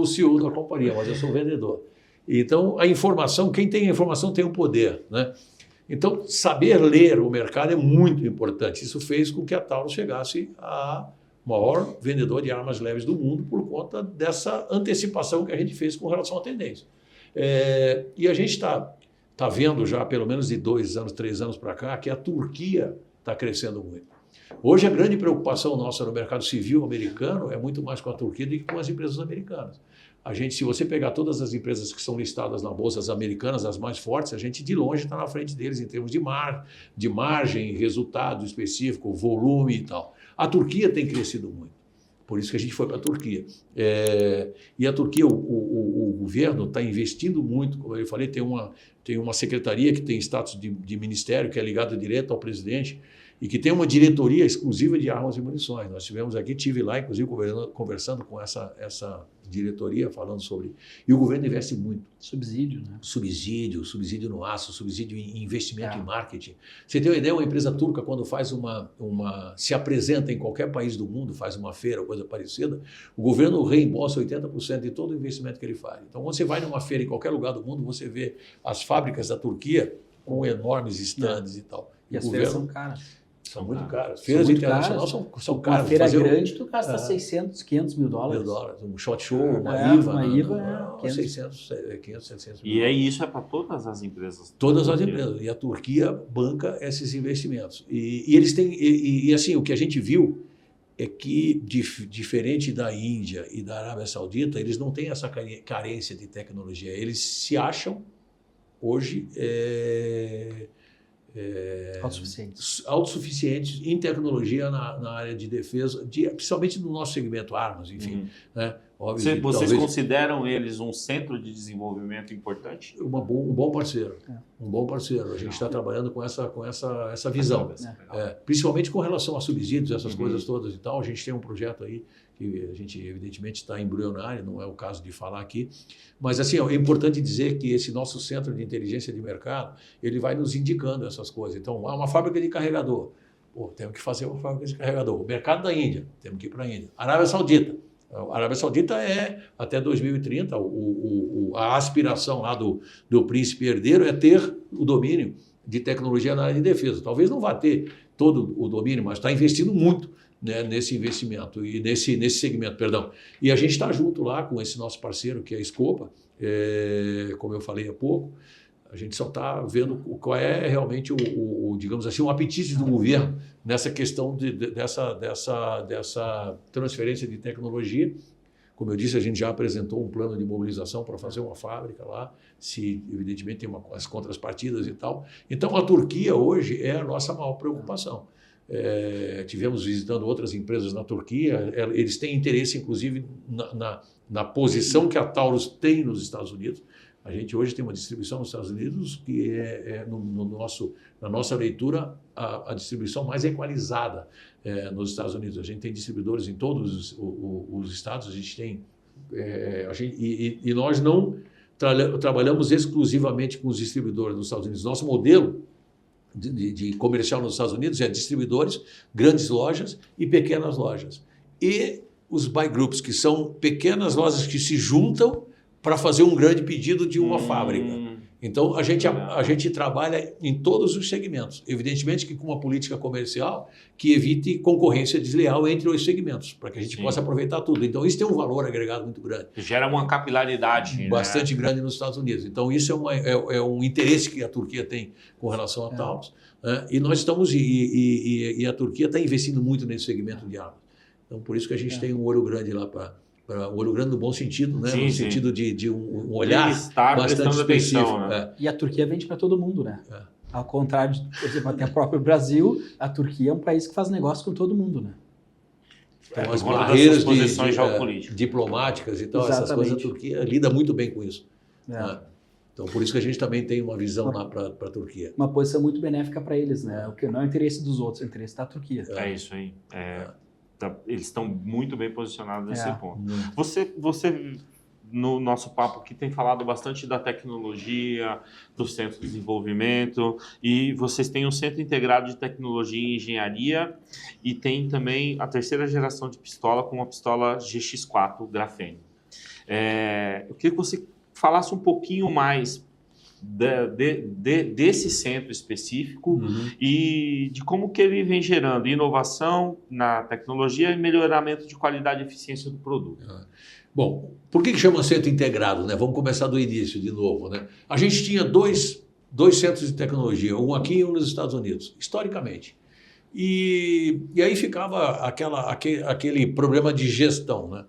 CEO da companhia, mas eu sou vendedor. Então, a informação, quem tem a informação tem o poder, né? Então, saber ler o mercado é muito importante. Isso fez com que a Taurus chegasse a maior vendedor de armas leves do mundo por conta dessa antecipação que a gente fez com relação à tendência. E a gente está vendo já, pelo menos de 2 anos, 3 anos para cá, que a Turquia está crescendo muito. Hoje, a grande preocupação nossa no mercado civil americano é muito mais com a Turquia do que com as empresas americanas. Se você pegar todas as empresas que são listadas na bolsa, as americanas, as mais fortes, a gente de longe está na frente deles em termos de margem, resultado específico, volume e tal. A Turquia tem crescido muito. Por isso que a gente foi para a Turquia. E a Turquia, o governo está investindo muito, como eu falei, tem uma secretaria que tem status de ministério, que é ligado direto ao presidente, e que tem uma diretoria exclusiva de armas e munições. Nós estive lá, inclusive, conversando com essa diretoria, falando sobre... E o governo investe muito. Subsídio, né? Subsídio no aço, subsídio em investimento em marketing. Você tem uma ideia, uma empresa turca, quando faz se apresenta em qualquer país do mundo, faz uma feira ou coisa parecida, o governo reembolsa 80% de todo o investimento que ele faz. Então, quando você vai numa feira em qualquer lugar do mundo, você vê as fábricas da Turquia com enormes estandes e tal. E as feiras são caras. São muito caras. Feiras internacionais são caras. Uma feira grande, tu gasta 600, 500 mil dólares. Um shot show, uma IVA. Uma IVA, 600, 500, 700 mil. E isso é para todas as empresas? Todas as empresas. E a Turquia banca esses investimentos. E eles têm... E assim, o que a gente viu é que, diferente da Índia e da Arábia Saudita, eles não têm essa carência de tecnologia. Eles se acham, hoje... autossuficientes em tecnologia na área de defesa, principalmente no nosso segmento armas, enfim. Né? Óbvio, vocês consideram eles um centro de desenvolvimento importante? Um bom parceiro. Um bom parceiro. A gente está trabalhando com essa visão. Principalmente com relação a subsídios, essas coisas todas e tal. A gente tem um projeto aí que a gente, evidentemente, está embrionário, não é o caso de falar aqui. Mas, assim, é importante dizer que esse nosso centro de inteligência de mercado, ele vai nos indicando essas coisas. Então, uma fábrica de carregador. Temos que fazer uma fábrica de carregador. O mercado da Índia, temos que ir para a Índia. Arábia Saudita. A Arábia Saudita até 2030, a aspiração lá do príncipe herdeiro é ter o domínio de tecnologia na área de defesa. Talvez não vá ter todo o domínio, mas está investindo muito, né, nesse investimento e nesse segmento, perdão. E a gente está junto lá com esse nosso parceiro, que é a Scopa, como eu falei há pouco. A gente só está vendo qual é realmente digamos assim, o apetite do governo nessa questão dessa transferência de tecnologia. Como eu disse, a gente já apresentou um plano de mobilização para fazer uma fábrica lá, se evidentemente tem as contrapartidas e tal. Então, a Turquia hoje é a nossa maior preocupação. Tivemos visitando outras empresas na Turquia, eles têm interesse, inclusive, na posição que a Taurus tem nos Estados Unidos. A gente hoje tem uma distribuição nos Estados Unidos que na nossa leitura, a distribuição mais equalizada nos Estados Unidos. A gente tem distribuidores em todos os estados, a gente tem... e nós não trabalhamos exclusivamente com os distribuidores nos Estados Unidos. Nosso modelo de comercial nos Estados Unidos é distribuidores, grandes lojas e pequenas lojas. E os buy groups, que são pequenas lojas que se juntam para fazer um grande pedido de uma fábrica. Então, a gente trabalha em todos os segmentos. Evidentemente que com uma política comercial que evite concorrência desleal entre os segmentos, para que a gente possa aproveitar tudo. Então, isso tem um valor agregado muito grande. Gera uma capilaridade. Bastante grande nos Estados Unidos. Então, isso é um interesse que a Turquia tem com relação a Taurus. Né? E nós estamos... E a Turquia está investindo muito nesse segmento de armas. Então, por isso que a gente tem um olho grande lá um olho grande no bom sentido, né? No sentido de um olhar bastante específico. Né? E a Turquia vende para todo mundo, né? Ao contrário de, por exemplo, até o próprio Brasil, a Turquia é um país que faz negócio com todo mundo, né? Então, as barreiras diplomáticas e tal, essas coisas, a Turquia lida muito bem com isso. Né? Então, por isso que a gente também tem uma visão lá para a Turquia. Uma posição muito benéfica para eles, né? O que não é o interesse dos outros, é o interesse da Turquia. É isso aí. Eles estão muito bem posicionados nesse ponto. Você, no nosso papo aqui, tem falado bastante da tecnologia, do centro de desenvolvimento, e vocês têm um centro integrado de tecnologia e engenharia, e tem também a terceira geração de pistola, com a pistola GX4 Grafene. Eu queria que você falasse um pouquinho mais desse centro específico e de como que ele vem gerando inovação na tecnologia e melhoramento de qualidade e eficiência do produto. Bom, por que chama centro integrado? Né? Vamos começar do início de novo. Né? A gente tinha dois centros de tecnologia, um aqui e um nos Estados Unidos, historicamente. E aí ficava aquele problema de gestão, né?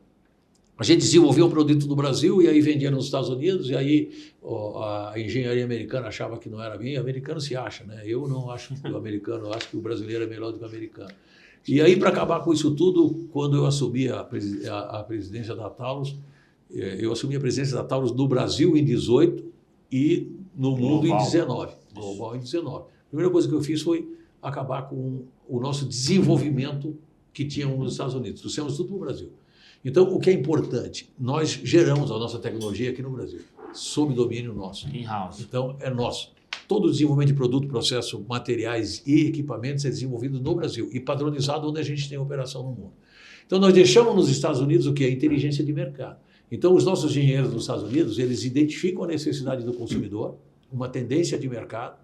A gente desenvolveu o produto no Brasil e aí vendia nos Estados Unidos, e aí a engenharia americana achava que não era bem. O americano se acha, né? Eu não acho que o americano, eu acho que o brasileiro é melhor do que o americano. E aí, para acabar com isso tudo, quando eu assumi a presidência da Taurus, eu assumi a presidência da Taurus no Brasil em 18 e no mundo em 19. Global em 19. A primeira coisa que eu fiz foi acabar com o nosso desenvolvimento que tínhamos nos Estados Unidos. Trouxemos tudo para o Brasil. Então, o que é importante? Nós geramos a nossa tecnologia aqui no Brasil, sob domínio nosso. In-house. Então, é nosso. Todo o desenvolvimento de produto, processo, materiais e equipamentos é desenvolvido no Brasil e padronizado onde a gente tem operação no mundo. Então, nós deixamos nos Estados Unidos o que é inteligência de mercado. Então, os nossos engenheiros nos Estados Unidos, eles identificam a necessidade do consumidor, uma tendência de mercado,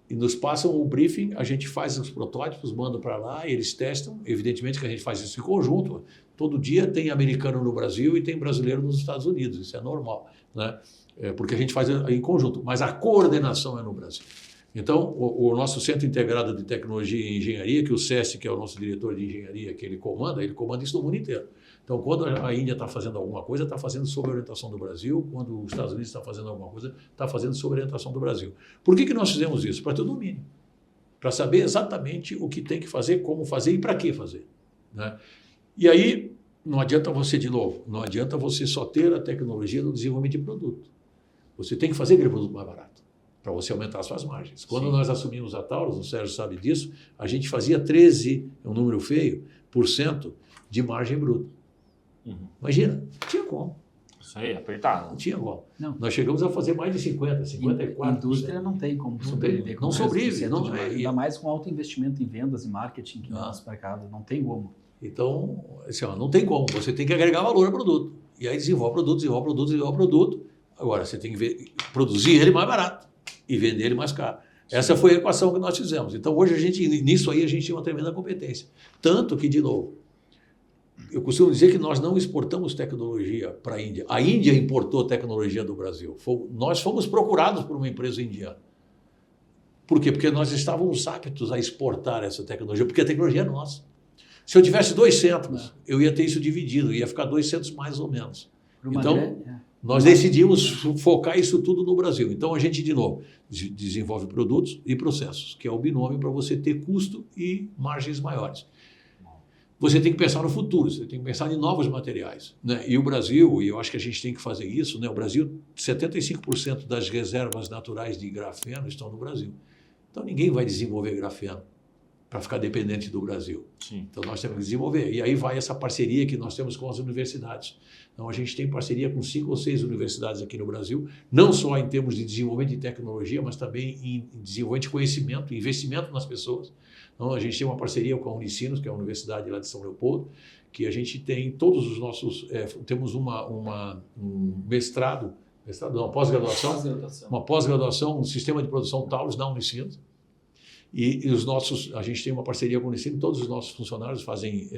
e nos passam o briefing, a gente faz os protótipos, manda para lá, eles testam. Evidentemente que a gente faz isso em conjunto. Todo dia tem americano no Brasil e tem brasileiro nos Estados Unidos, isso é normal, né? Porque a gente faz em conjunto, mas a coordenação é no Brasil. Então, o nosso Centro Integrado de Tecnologia e Engenharia, que o SESC, que é o nosso diretor de engenharia, que ele comanda isso no mundo inteiro. Então, quando a Índia está fazendo alguma coisa, está fazendo sob a orientação do Brasil. Quando os Estados Unidos está fazendo alguma coisa, está fazendo sob a orientação do Brasil. Por que nós fizemos isso? Para ter o domínio. Para saber exatamente o que tem que fazer, como fazer e para que fazer. Né? E aí, não adianta você só ter a tecnologia no desenvolvimento de produto. Você tem que fazer aquele produto mais barato, para você aumentar as suas margens. Quando nós assumimos a Taurus, o Sérgio sabe disso, a gente fazia 13%, é um número feio, de margem bruta. Imagina, não tinha como. Isso aí, apertado. Não tinha como. Não. Nós chegamos a fazer mais de 50%, 54%. A indústria não tem como sobreviver. Não sobrevive. Ainda mais com alto investimento em vendas e marketing que nosso mercado. Não tem como. Então, assim, não tem como. Você tem que agregar valor ao produto. E aí desenvolve produto. Agora, você tem que produzir ele mais barato e vender ele mais caro. Essa foi a equação que nós fizemos. Então, hoje, nisso aí, a gente tem uma tremenda competência. Tanto que, de novo, Eu costumo dizer que nós não exportamos tecnologia para a Índia. A Índia importou tecnologia do Brasil. Nós fomos procurados por uma empresa indiana. Por quê? Porque nós estávamos aptos a exportar essa tecnologia, porque a tecnologia é nossa. Se eu tivesse 2 centros, eu ia ter isso dividido, ia ficar 2 centros mais ou menos. Então, nós decidimos focar isso tudo no Brasil. Então, a gente, de novo, desenvolve produtos e processos, que é o binômio para você ter custo e margens maiores. Você tem que pensar no futuro, você tem que pensar em novos materiais, né? E o Brasil, e eu acho que a gente tem que fazer isso, né? O Brasil, 75% das reservas naturais de grafeno estão no Brasil. Então, ninguém vai desenvolver grafeno para ficar dependente do Brasil. Sim. Então, nós temos que desenvolver. E aí vai essa parceria que nós temos com as universidades. Então, a gente tem parceria com 5 ou 6 universidades aqui no Brasil, não só em termos de desenvolvimento de tecnologia, mas também em desenvolvimento de conhecimento, investimento nas pessoas. Então, a gente tem uma parceria com a Unicinos, que é a Universidade lá de São Leopoldo, que a gente tem todos os nossos... temos um mestrado, não, uma pós-graduação no sistema de produção Taurus na Unicinos. E a gente tem uma parceria com a Unicinos, todos os nossos funcionários fazem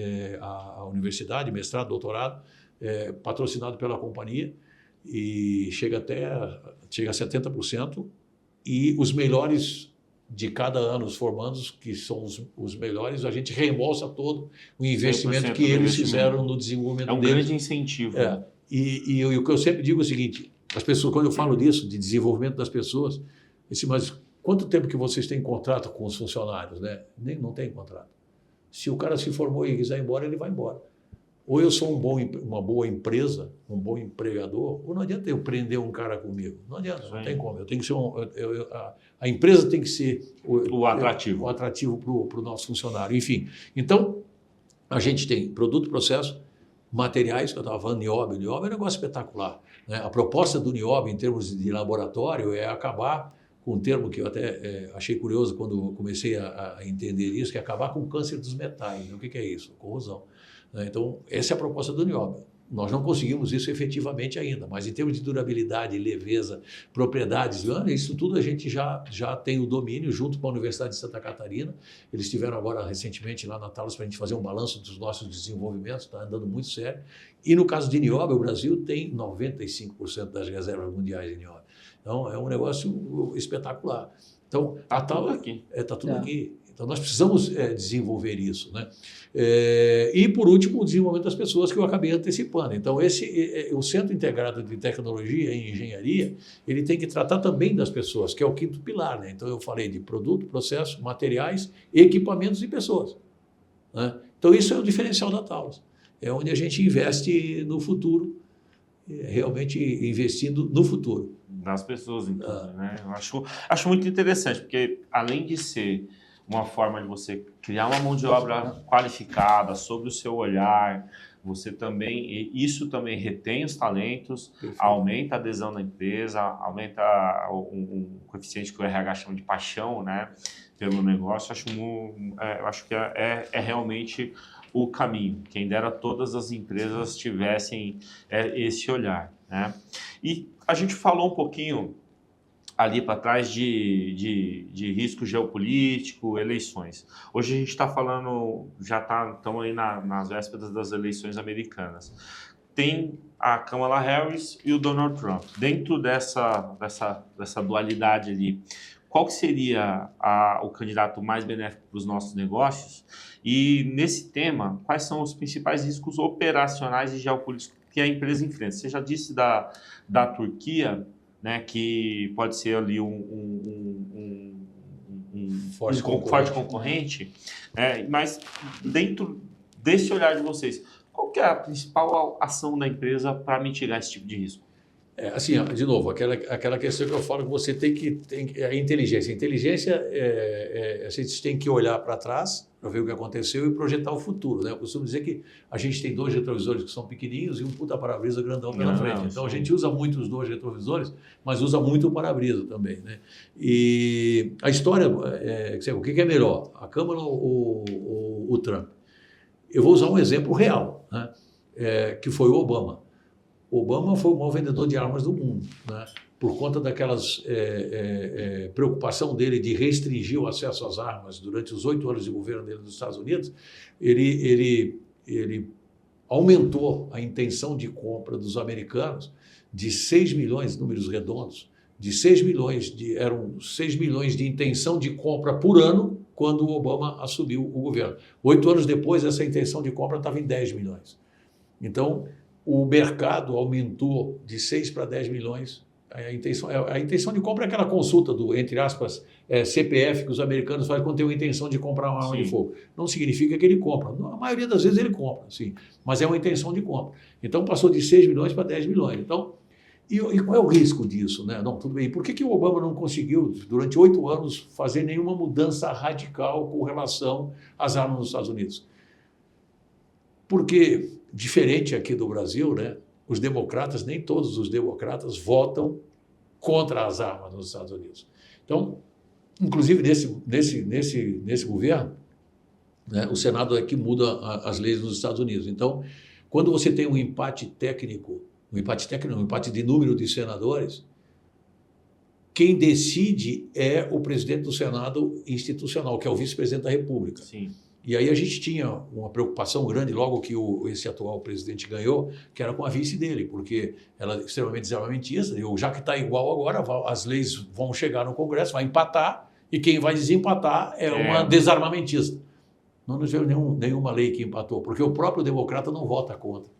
a universidade, mestrado, doutorado, patrocinado pela companhia, e chega a 70%, e os melhores de cada ano, os formandos, que são os melhores, a gente reembolsa todo o investimento que eles fizeram no desenvolvimento deles. É um grande incentivo. E o que eu sempre digo é o seguinte, as pessoas, quando eu falo disso, de desenvolvimento das pessoas, mas quanto tempo que vocês têm contrato com os funcionários, né? Não tem contrato. Se o cara se formou e quiser ir embora, ele vai embora. Ou eu sou uma boa empresa, um bom empregador, ou não adianta eu prender um cara comigo. Não adianta, não tem como. Eu tenho que ser a empresa tem que ser o atrativo para o nosso funcionário. Enfim, então, a gente tem produto, processo, materiais, que eu estava falando, nióbio. Nióbio é um negócio espetacular, né? A proposta do nióbio, em termos de laboratório, é acabar com um termo que eu até achei curioso quando comecei a entender isso, que é acabar com o câncer dos metais. O que é isso? Corrosão. Então, essa é a proposta do nióbio. Nós não conseguimos isso efetivamente ainda, mas em termos de durabilidade, leveza, propriedades, isso tudo a gente já tem o domínio junto com a Universidade de Santa Catarina. Eles estiveram agora recentemente lá na Taurus para a gente fazer um balanço dos nossos desenvolvimentos, está andando muito sério. E no caso de nióbio, o Brasil tem 95% das reservas mundiais de nióbio. Então, é um negócio espetacular. Então, está tudo aqui. Está tudo aqui. Então, nós precisamos desenvolver isso, né? E, por último, o desenvolvimento das pessoas, que eu acabei antecipando. Então, o Centro Integrado de Tecnologia e Engenharia, ele tem que tratar também das pessoas, que é o 5º pilar, né? Então, eu falei de produto, processo, materiais, equipamentos e pessoas, né? Então, isso é o diferencial da Taurus. É onde a gente investe no futuro, realmente investindo no futuro. Das pessoas, então, né? Eu acho muito interessante, porque além de ser uma forma de você criar uma mão de obra qualificada, sob o seu olhar, isso também retém os talentos, perfeito, aumenta a adesão da empresa, aumenta um coeficiente que o RH chama de paixão, né, pelo negócio. Eu acho que é realmente o caminho. Quem dera todas as empresas tivessem esse olhar, né? E a gente falou um pouquinho ali para trás de risco geopolítico, eleições. Hoje a gente está falando, estamos aí nas vésperas das eleições americanas. Tem a Kamala Harris e o Donald Trump. Dentro dessa dualidade ali, qual que seria o candidato mais benéfico para os nossos negócios? E nesse tema, quais são os principais riscos operacionais e geopolíticos que a empresa enfrenta? Você já disse da Turquia, né, que pode ser ali um forte concorrente, mas dentro desse olhar de vocês, qual que é a principal ação da empresa para mitigar esse tipo de risco? Assim, de novo, aquela questão que eu falo que você tem a inteligência. A inteligência, a gente tem que olhar para trás para ver o que aconteceu e projetar o futuro, né? Eu costumo dizer que a gente tem 2 retrovisores que são pequenininhos e um puta para-brisa grandão pela frente. Então, a gente usa muito os 2 retrovisores, mas usa muito o para-brisa também, né? E a história, o que é melhor, a Câmara ou o Trump? Eu vou usar um exemplo real, né? Que foi o Obama. Obama foi o maior vendedor de armas do mundo, né? Por conta daquelas preocupação dele de restringir o acesso às armas durante os 8 anos de governo dele nos Estados Unidos, ele aumentou a intenção de compra dos americanos de 6 milhões, números redondos, de 6 milhões, eram 6 milhões de intenção de compra por ano quando o Obama assumiu o governo. 8 anos depois, essa intenção de compra estava em 10 milhões. Então, o mercado aumentou de 6 para 10 milhões. A intenção de compra é aquela consulta do, entre aspas, CPF que os americanos fazem quando tem uma intenção de comprar uma arma de fogo. Não significa que ele compra. A maioria das vezes ele compra, sim, mas é uma intenção de compra. Então, passou de 6 milhões para 10 milhões. Então, e qual é o risco disso, né? Não, tudo bem. Por que o Obama não conseguiu, durante 8 anos, fazer nenhuma mudança radical com relação às armas nos Estados Unidos? Porque, diferente aqui do Brasil, né, os democratas, nem todos os democratas votam contra as armas nos Estados Unidos. Então, inclusive nesse governo, né, o Senado é que muda as leis nos Estados Unidos. Então, quando você tem um empate técnico, um empate de número de senadores, quem decide é o presidente do Senado institucional, que é o vice-presidente da República. Sim. E aí a gente tinha uma preocupação grande logo que esse atual presidente ganhou, que era com a vice dele, porque ela é extremamente desarmamentista, e já que está igual agora, as leis vão chegar no Congresso, vai empatar, e quem vai desempatar é uma desarmamentista. Não nos veio nenhuma lei que empatou, porque o próprio democrata não vota contra.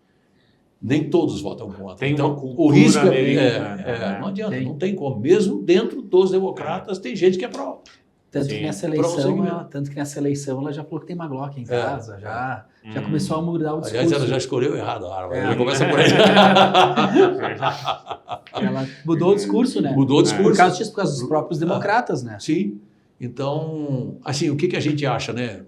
Nem todos votam contra. Tem então, uma cultura o risco americana, não adianta, não tem como. Mesmo dentro dos democratas, tem gente que é pró. Tanto que nessa eleição, ela já falou que tem uma Glock em casa, já começou a mudar o discurso. Aliás, ela já escolheu errado a arma, já começa por aí. Ela mudou o discurso, né? Mudou o discurso. Por causa disso, por causa dos próprios democratas, né? Sim. Então, assim, o que a gente acha, né?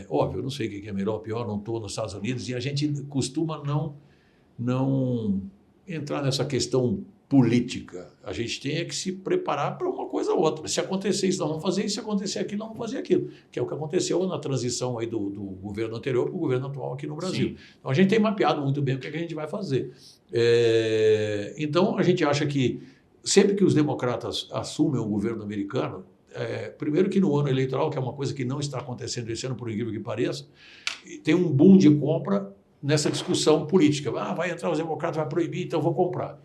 Óbvio, eu não sei o que é melhor ou pior, não estou nos Estados Unidos, e a gente costuma não entrar nessa questão política. A gente tem que se preparar para uma coisa ou outra. Se acontecer isso, nós vamos fazer isso. Se acontecer aquilo, nós vamos fazer aquilo. Que é o que aconteceu na transição aí do governo anterior para o governo atual aqui no Brasil. Sim. Então, a gente tem mapeado muito bem o que a gente vai fazer. Então, a gente acha que sempre que os democratas assumem o governo americano, primeiro que no ano eleitoral, que é uma coisa que não está acontecendo esse ano, por incrível que pareça, tem um boom de compra nessa discussão política. Vai entrar os democratas, vai proibir, então eu vou comprar.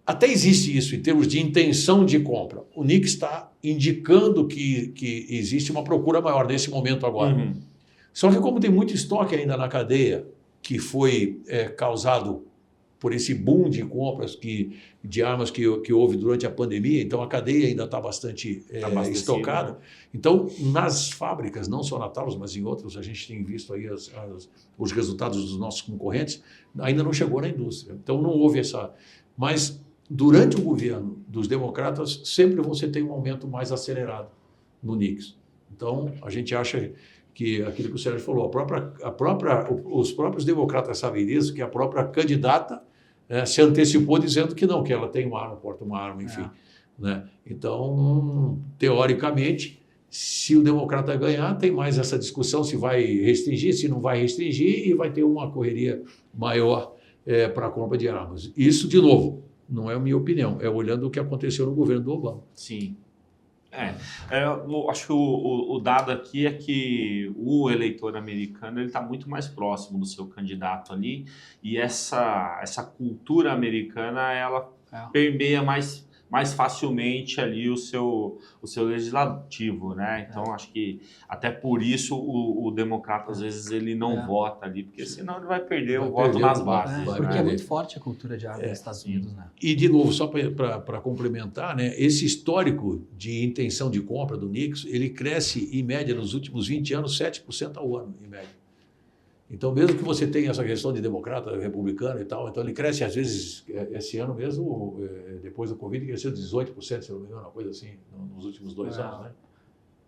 Até existe isso em termos de intenção de compra. O Nick está indicando que existe uma procura maior nesse momento agora. Uhum. Só que como tem muito estoque ainda na cadeia, que foi causado por esse boom de compras de armas que houve durante a pandemia, então a cadeia ainda está bastante estocada. Né? Então, nas fábricas, não só na Taurus, mas em outras, a gente tem visto aí os resultados dos nossos concorrentes, ainda não chegou na indústria. Então, não houve essa... Mas, durante o governo dos democratas, sempre você tem um aumento mais acelerado no NICS. Então, a gente acha que aquilo que o Sérgio falou, os próprios democratas sabem disso, que a própria candidata se antecipou dizendo que não, que ela tem uma arma, porta uma arma, enfim. Né? Então, teoricamente, se o democrata ganhar, tem mais essa discussão se vai restringir, se não vai restringir, e vai ter uma correria maior para a compra de armas. Isso, de novo, não é a minha opinião, é olhando o que aconteceu no governo do Obama. Sim. Eu acho que o dado aqui é que o eleitor americano está muito mais próximo do seu candidato ali, e essa cultura americana ela permeia mais facilmente ali o seu legislativo, né? Então, acho que até por isso o democrata, às vezes, ele não vota ali, porque senão ele vai perder o voto nas bases. Porque é muito forte a cultura de armas nos Estados Unidos, né? E, de novo, só para complementar, né, esse histórico de intenção de compra do NICS, ele cresce, em média, nos últimos 20 anos, 7% ao ano, em média. Então, mesmo que você tenha essa questão de democrata, republicano e tal, então ele cresce, às vezes, esse ano mesmo, depois do Covid, cresceu 18%, se não me engano, uma coisa assim, nos últimos 2 anos, né?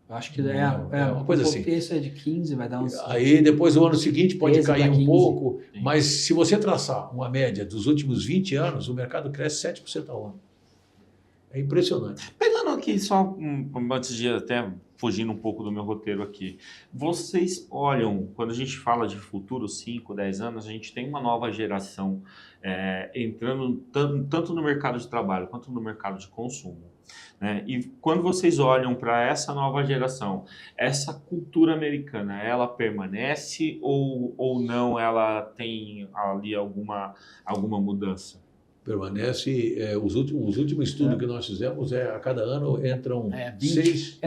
Eu acho que uma coisa assim. Isso é de 15, vai dar uns... Aí, depois, o ano seguinte pode cair um pouco, sim. Mas se você traçar uma média dos últimos 20 anos, o mercado cresce 7% ao ano. É impressionante. Pegando aqui, só antes de até fugindo um pouco do meu roteiro aqui, vocês olham, quando a gente fala de futuro, 5, 10 anos, a gente tem uma nova geração entrando tanto no mercado de trabalho quanto no mercado de consumo. né? E quando vocês olham para essa nova geração, essa cultura americana, ela permanece ou não? Ela tem ali alguma mudança? Permanece. Os últimos estudos que nós fizemos a cada ano entram 20, 6.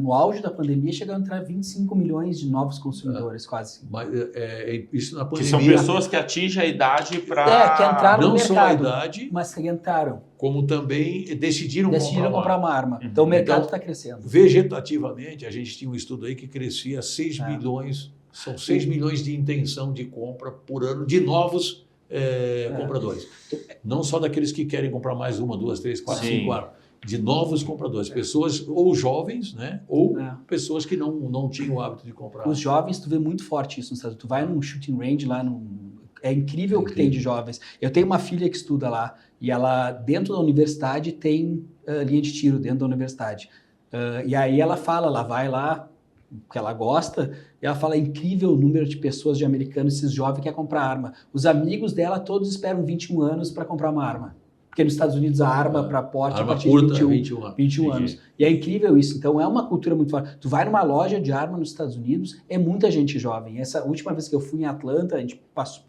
No auge da pandemia chegou a entrar 25 milhões de novos consumidores, quase. Mas isso na Que pandemia. são pessoas que atingem a idade para... que entraram não no mercado, só a idade, mas que entraram. como também decidiram comprar uma arma. Então o mercado está crescendo. Vegetativamente, a gente tinha um estudo aí que crescia 6 É. milhões, são 6 milhões de intenção de compra por ano de novos compradores. Não só daqueles que querem comprar mais 1, 2, 3, 4, Sim. 5 armas. De novos compradores, pessoas ou jovens, né, ou pessoas que não tinham o hábito de comprar. Os jovens, tu vê muito forte isso nos Estados Unidos. Tu vai num shooting range lá, é incrível o que tem de jovens. Eu tenho uma filha que estuda lá e ela, dentro da universidade, tem linha de tiro dentro da universidade. E aí ela vai lá, porque ela gosta, e ela fala, é incrível o número de pessoas, de americanos, esses jovens que querem comprar arma. Os amigos dela todos esperam 21 anos para comprar uma arma. Porque nos Estados Unidos a arma para porte a partir de 21 anos. E é incrível isso. Então é uma cultura muito forte. Tu vai numa loja de arma nos Estados Unidos, é muita gente jovem. Essa última vez que eu fui em Atlanta, a gente passou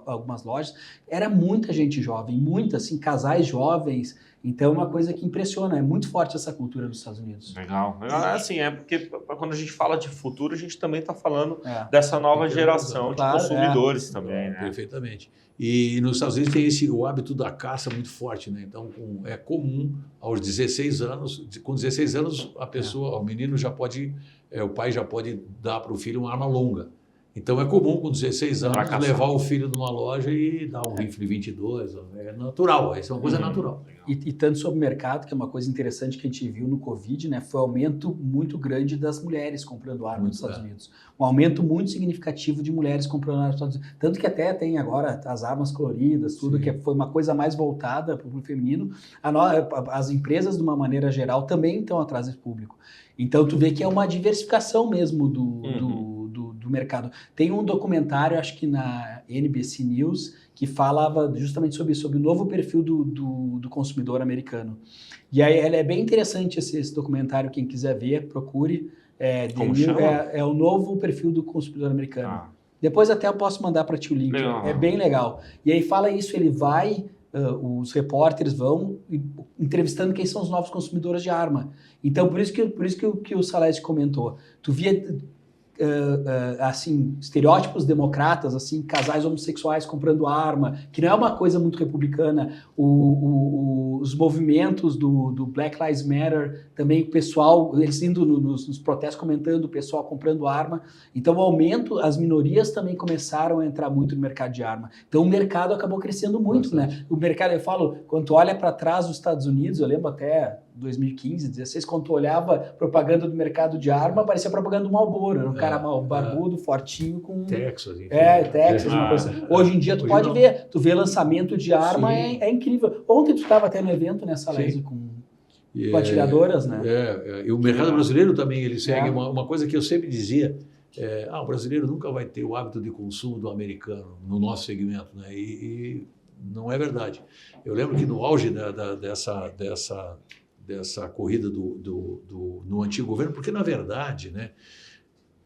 algumas lojas, era muita gente jovem, muita, assim, casais jovens. Então é uma coisa que impressiona, é muito forte essa cultura nos Estados Unidos. Legal. Assim, porque quando a gente fala de futuro, a gente também está falando dessa nova geração de consumidores também, né? Perfeitamente. E nos Estados Unidos tem o hábito da caça muito forte, né? Então é comum aos 16 anos, com 16 anos a pessoa, o menino já pode, o pai já pode dar para o filho uma arma longa. Então é comum com 16 anos levar o filho numa loja e dar um rifle 22, é natural, isso é uma coisa natural. E tanto sobre o mercado, que é uma coisa interessante que a gente viu no Covid, né, foi um aumento muito grande das mulheres comprando armas nos Estados Unidos. Um aumento muito significativo de mulheres comprando armas nos Estados Unidos. Tanto que até tem agora as armas coloridas, tudo, que foi uma coisa mais voltada para o público feminino. As empresas, de uma maneira geral, também estão atrás desse público. Então, tu vê que é uma diversificação mesmo do mercado. Tem um documentário, acho que na NBC News, que falava justamente sobre o novo perfil do consumidor americano. E aí é bem interessante esse documentário, quem quiser ver, procure. Como chama? É o novo perfil do consumidor americano. Depois até eu posso mandar para ti o link. Legal. É bem legal. E aí fala isso, ele vai... os repórteres vão entrevistando quem são os novos consumidores de arma. Então, por isso que o Salesi comentou. Tu via... assim, estereótipos democratas, assim, casais homossexuais comprando arma, que não é uma coisa muito republicana. Os movimentos do Black Lives Matter, também o pessoal, eles indo nos protestos comentando, o pessoal comprando arma. Então o aumento, as minorias também começaram a entrar muito no mercado de arma. Então o mercado acabou crescendo muito, né? O mercado, eu falo, quando tu olha para trás dos Estados Unidos, eu lembro até 2015, 2016, quando tu olhava propaganda do mercado de arma, parecia propaganda do Marlboro, era um cara barbudo, fortinho, com... Texas. Enfim. Texas, uma coisa assim. Hoje em dia tu pode ver, tu vê lançamento de arma, é incrível. Ontem tu estava até no evento, né, Salesi, com atiradoras, né? E o mercado brasileiro também, ele segue uma coisa que eu sempre dizia, o brasileiro nunca vai ter o hábito de consumo do americano no nosso segmento, né? E não é verdade. Eu lembro que no auge dessa corrida no antigo governo, porque na verdade, né,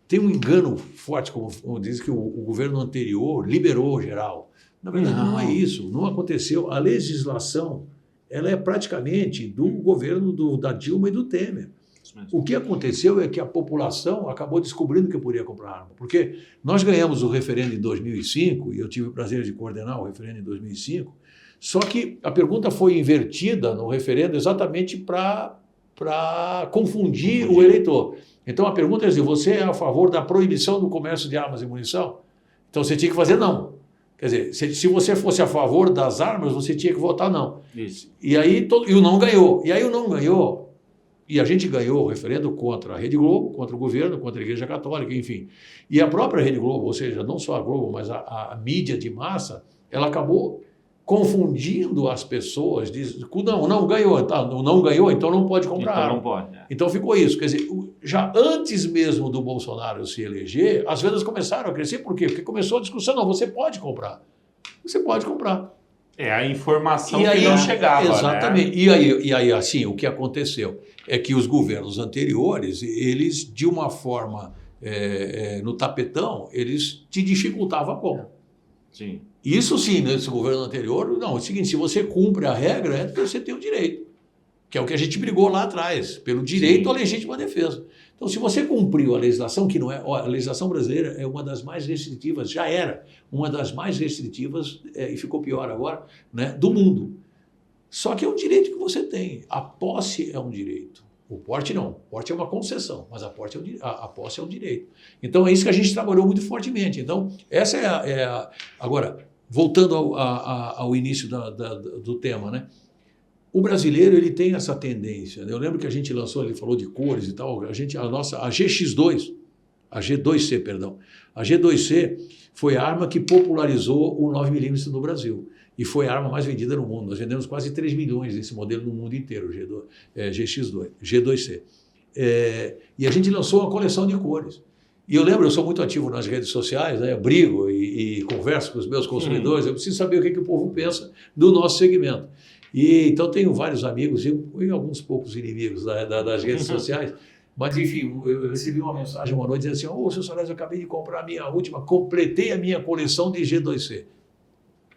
tem um engano forte, como diz que o governo anterior liberou geral. Na verdade, não é isso, não aconteceu. A legislação, ela é praticamente do governo da Dilma e do Temer. O que aconteceu é que a população acabou descobrindo que podia comprar arma, porque nós ganhamos o referendo em 2005, e eu tive o prazer de coordenar o referendo em 2005, só que a pergunta foi invertida no referendo exatamente para confundir o eleitor. Então a pergunta é assim, você é a favor da proibição do comércio de armas e munição? Então você tinha que fazer não. Quer dizer, se você fosse a favor das armas, você tinha que votar não. Isso. E aí e o não ganhou. E aí o não ganhou, e a gente ganhou o referendo contra a Rede Globo, contra o governo, contra a Igreja Católica, enfim. E a própria Rede Globo, ou seja, não só a Globo, mas a mídia de massa, ela acabou confundindo as pessoas, não ganhou, não ganhou, então não pode comprar arma. Não pode, Então ficou isso. Quer dizer, já antes mesmo do Bolsonaro se eleger, as vendas começaram a crescer. Por quê? Porque começou a discussão, não, você pode comprar. Você pode comprar. É a informação E aí, que não chegava, exatamente. né? E aí, assim, o que aconteceu é que os governos anteriores, eles, de uma forma, no tapetão, eles te dificultavam a compra. Sim. Isso sim, nesse governo anterior, não, é o seguinte, se você cumpre a regra, é porque você tem o direito, que é o que a gente brigou lá atrás, pelo direito à legítima defesa. Então, se você cumpriu a legislação, que não é, a legislação brasileira é uma das mais restritivas, já era uma das mais restritivas, e ficou pior agora, né, do mundo. Só que é um direito que você tem, a posse é um direito. O porte não, o porte é uma concessão, mas a posse é um direito. Então, é isso que a gente trabalhou muito fortemente. Então, essa Agora, voltando ao início do tema, né? O brasileiro, ele tem essa tendência, né? Eu lembro que a gente lançou, ele falou de cores e tal, a GX2, a G2C, perdão. A G2C foi a arma que popularizou o 9mm no Brasil. E foi a arma mais vendida no mundo. Nós vendemos quase 3 milhões desse modelo no mundo inteiro, G2C. E a gente lançou uma coleção de cores. E eu lembro, eu sou muito ativo nas redes sociais, né? Eu brigo e converso com os meus consumidores, eu preciso saber o que o povo pensa do nosso segmento. E então tenho vários amigos e alguns poucos inimigos das redes sociais, mas enfim, eu recebi uma mensagem uma noite dizendo assim: seu Salésio, eu acabei de comprar a minha última, completei a minha coleção de G2C.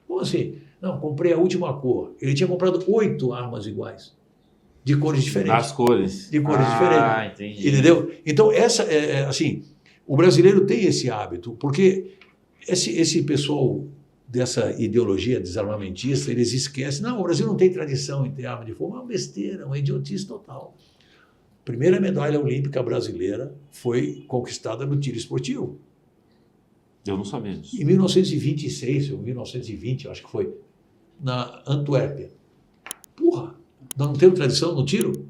Como assim? Não, comprei a última cor. Ele tinha comprado 8 armas iguais, de cores diferentes. As cores. De cores diferentes. Entendi. Entendeu? Então, assim, o brasileiro tem esse hábito, porque esse pessoal dessa ideologia desarmamentista, eles esquecem, não, o Brasil não tem tradição em ter arma de fogo, é uma besteira, uma idiotice total. A primeira medalha olímpica brasileira foi conquistada no tiro esportivo. Eu não sabia disso. Em 1926, ou 1920, eu acho que foi, na Antuérpia. Porra, nós não temos tradição no tiro?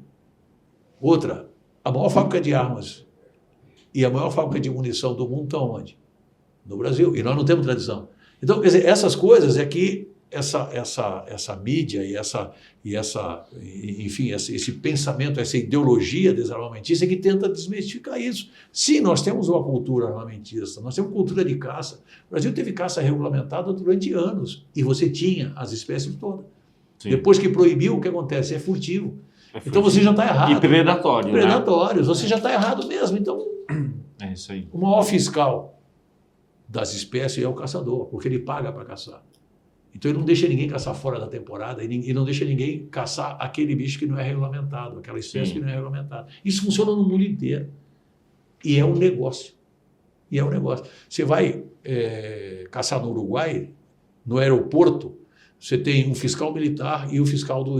Outra, a maior fábrica de armas e a maior fábrica de munição do mundo estão onde? No Brasil. E nós não temos tradição. Então, quer dizer, essas coisas é que essa mídia enfim, esse pensamento, essa ideologia desarmamentista que tenta desmistificar isso. Sim, nós temos uma cultura armamentista, nós temos cultura de caça. O Brasil teve caça regulamentada durante anos e você tinha as espécies todas. Sim. Depois que proibiu, o que acontece? É furtivo. Então você já está errado. E predatório. Predatório, né? Você já está errado mesmo. Então, é isso aí. O maior fiscal das espécies é o caçador, porque ele paga para caçar. Então ele não deixa ninguém caçar fora da temporada e não deixa ninguém caçar aquele bicho que não é regulamentado, aquela espécie que não é regulamentada. Isso funciona no mundo inteiro. E é um negócio. Você vai caçar no Uruguai, no aeroporto, você tem um fiscal militar e o fiscal do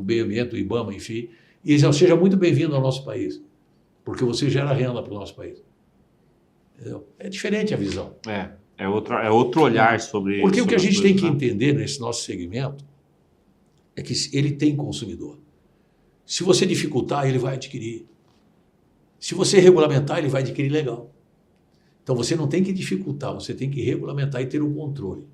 meio ambiente, do IBAMA, enfim, e eles seja muito bem-vindo ao nosso país, porque você gera renda para o nosso país. Entendeu? É diferente a visão. É outro olhar sobre isso. Porque o que a gente tem que entender nesse nosso segmento é que ele tem consumidor. Se você dificultar, ele vai adquirir. Se você regulamentar, ele vai adquirir legal. Então você não tem que dificultar, você tem que regulamentar e ter um controle.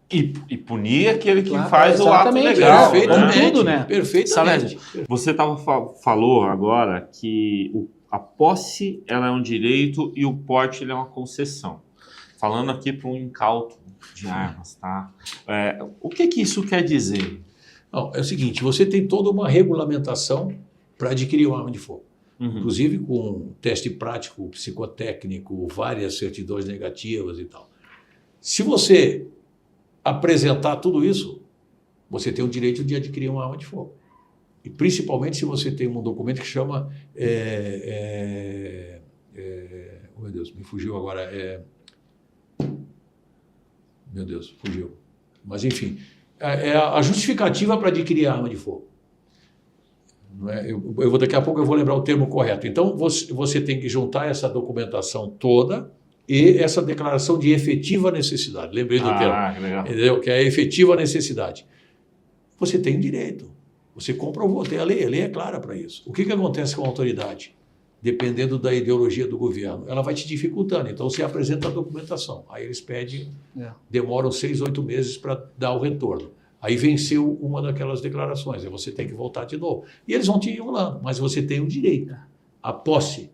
E punir aquele que faz o ato legal. Perfeitamente. Tudo, né? Perfeitamente. Você falou agora que a posse ela é um direito e o porte ele é uma concessão. Falando aqui para um incauto de armas, tá? O que isso quer dizer? Não, é o seguinte, você tem toda uma regulamentação para adquirir uma arma de fogo. Uhum. Inclusive com teste prático, psicotécnico, várias certidões negativas e tal. Se você apresentar tudo isso, você tem o direito de adquirir uma arma de fogo. E principalmente se você tem um documento que chama... oh, meu Deus, me fugiu agora. Meu Deus, fugiu. Mas, enfim, é a justificativa para adquirir a arma de fogo. Não é? Daqui a pouco eu vou lembrar o termo correto. Então, você tem que juntar essa documentação toda e essa declaração de efetiva necessidade. Lembrei do termo. Que legal. Entendeu? Que é a efetiva necessidade. Você tem direito. Você comprovou, tem a lei é clara para isso. O que acontece com a autoridade? Dependendo da ideologia do governo, ela vai te dificultando. Então, você apresenta a documentação. Aí eles pedem, demoram 6, 8 meses para dar o retorno. Aí venceu uma daquelas declarações, aí você tem que voltar de novo. E eles vão te enrolando, mas você tem o direito. a posse.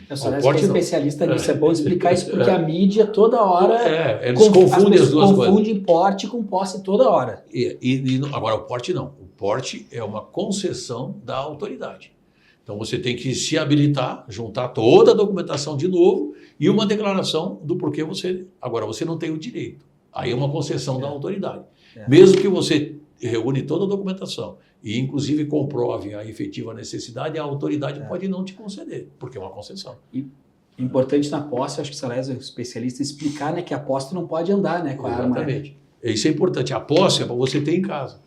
Eu sou especialista nisso, é bom explicar isso, porque a mídia toda hora eles confundem as duas coisas. Confundem porte com posse toda hora. Agora, o porte não. O porte é uma concessão da autoridade. Então, você tem que se habilitar, juntar toda a documentação de novo e uma declaração do porquê você... Agora, você não tem o direito. Aí é uma concessão da autoridade. Mesmo que você reúne toda a documentação e, inclusive, comprove a efetiva necessidade, a autoridade pode não te conceder, porque é uma concessão. E importante na posse, acho que o Salésio é especialista, explicar, né, que a posse não pode andar, né, com a arma. Exatamente. Isso é importante. A posse é para você ter em casa.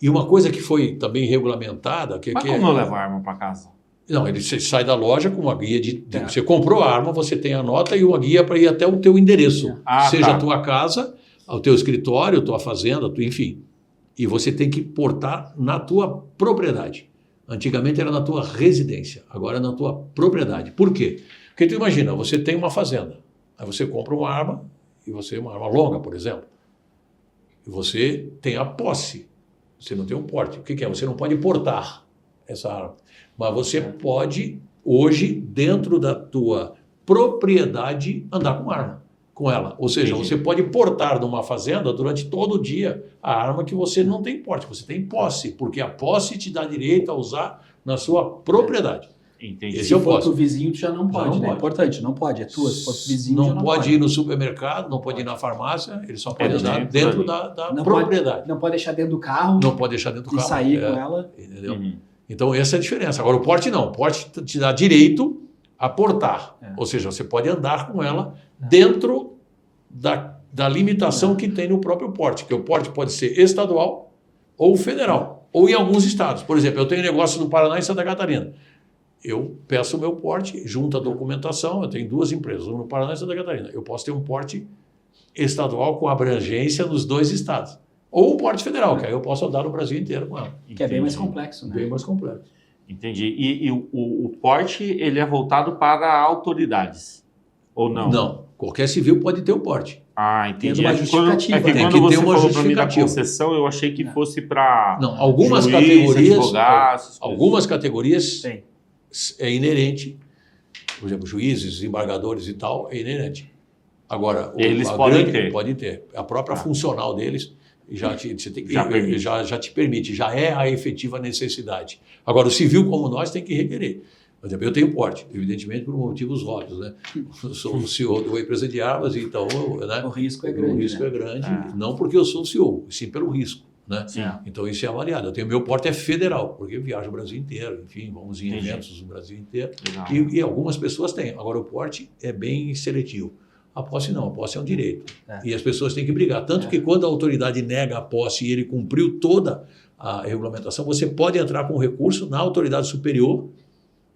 E uma coisa que foi também regulamentada... Mas como eu levo a arma para casa? Não, você sai da loja com uma guia de... Você comprou a arma, você tem a nota e uma guia para ir até o teu endereço. Seja a tua casa, o teu escritório, a tua fazenda, enfim. E você tem que portar na tua propriedade. Antigamente era na tua residência, agora é na tua propriedade. Por quê? Porque tu imagina, você tem uma fazenda, aí você compra uma arma, uma arma longa, por exemplo, e você tem a posse, você não tem um porte. O que é? Você não pode portar essa arma, mas você pode, hoje, dentro da tua propriedade, andar com arma. Com ela. Ou seja, você pode portar numa fazenda durante todo o dia a arma que você não tem porte, você tem posse, porque a posse te dá direito a usar na sua propriedade. Entendi. Se for pro vizinho, tu já não pode, né? É importante, não pode, é tua. Se for pro vizinho, não pode ir no supermercado, não pode ir na farmácia, ele só pode andar dentro da propriedade. Não pode deixar dentro do carro. Não pode deixar dentro do carro. E sair com ela. Entendeu? Então, essa é a diferença. Agora, o porte não. O porte te dá direito a portar. Ou seja, você pode andar com ela dentro da limitação que tem no próprio porte, que o porte pode ser estadual ou federal, ou em alguns estados. Por exemplo, eu tenho negócio no Paraná e Santa Catarina. Eu peço o meu porte, junto à documentação, eu tenho 2 empresas, uma no Paraná e Santa Catarina. Eu posso ter um porte estadual com abrangência nos 2 estados. Ou um porte federal, que aí eu posso andar no Brasil inteiro com ela. Que é bem mais complexo, né? Bem mais complexo. Entendi. E o porte, ele é voltado para autoridades, ou não? Não. Qualquer civil pode ter o porte. Entendi. Uma justificativa. Quando você falou para mim da concessão, eu achei que fosse para algumas categorias é inerente. Por exemplo, juízes, desembargadores e tal, é inerente. Agora, eles podem ter. A própria funcional deles já te permite, já é a efetiva necessidade. Agora, o civil como nós tem que requerer. Por exemplo, eu tenho porte, evidentemente por motivos óbvios, né? Eu sou o CEO de uma empresa de armas, então... Né? O risco é grande. O risco é grande, não porque eu sou o CEO, sim pelo risco, né? Então isso é avaliado. Eu tenho meu porte é federal, porque eu viajo o Brasil inteiro, enfim, vamos em eventos no Brasil inteiro. E algumas pessoas têm. Agora, o porte é bem seletivo. A posse não, a posse é um direito. E as pessoas têm que brigar. Tanto que quando a autoridade nega a posse e ele cumpriu toda a regulamentação, você pode entrar com recurso na autoridade superior.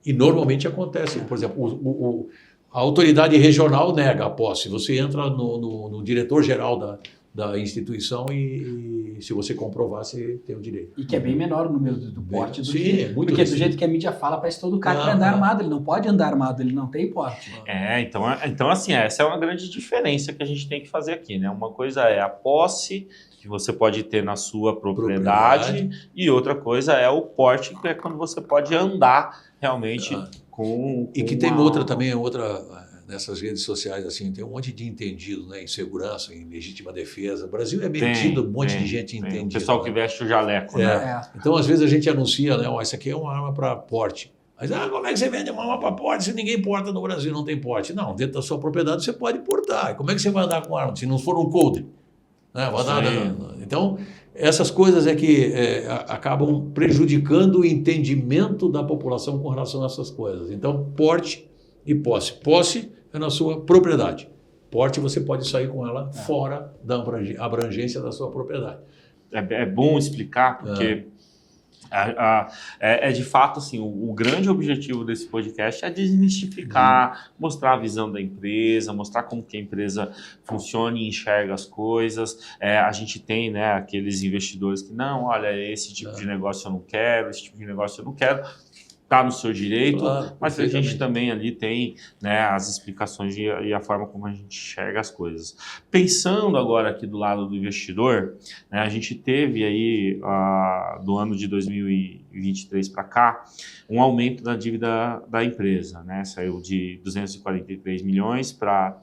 E normalmente acontece, por exemplo, a autoridade regional nega a posse. Você entra no diretor-geral da instituição e se você comprovar, você tem o direito. E que é bem menor o número do porte do que... É muito porque do jeito que a mídia fala, parece que todo cara que vai andar armado. Ele não pode andar armado, ele não tem porte. Então assim, essa é uma grande diferença que a gente tem que fazer aqui, né? Uma coisa é a posse que você pode ter na sua propriedade. E outra coisa é o porte, que é quando você pode andar realmente com E que tem outra nessas redes sociais, assim, tem um monte de entendido, né, em segurança, em legítima defesa. O Brasil é metido, um monte de gente entendida. O pessoal que veste o jaleco, né? Então, às vezes a gente anuncia, né, isso aqui é uma arma para porte. Mas, como é que você vende uma arma para porte se ninguém porta no Brasil, não tem porte? Não, dentro da sua propriedade você pode portar. E como é que você vai andar com arma se não for um coldre? Né? Então, essas coisas é que acabam prejudicando o entendimento da população com relação a essas coisas. Então, porte e posse. Posse é na sua propriedade. Porte você pode sair com ela fora da abrangência da sua propriedade. É bom explicar, porque de fato assim, o grande objetivo desse podcast é desmistificar, mostrar a visão da empresa, mostrar como que a empresa funciona e enxerga as coisas. A gente tem, né, aqueles investidores que não, olha, esse tipo de negócio eu não quero, esse tipo de negócio eu não quero. está no seu direito, Claro, mas a gente perfeitamente. também ali tem, né, as explicações e a forma como a gente enxerga as coisas. Pensando agora aqui do lado do investidor, né, a gente teve aí, do ano de 2023 para cá, um aumento da dívida da empresa, né? Saiu de 243 milhões para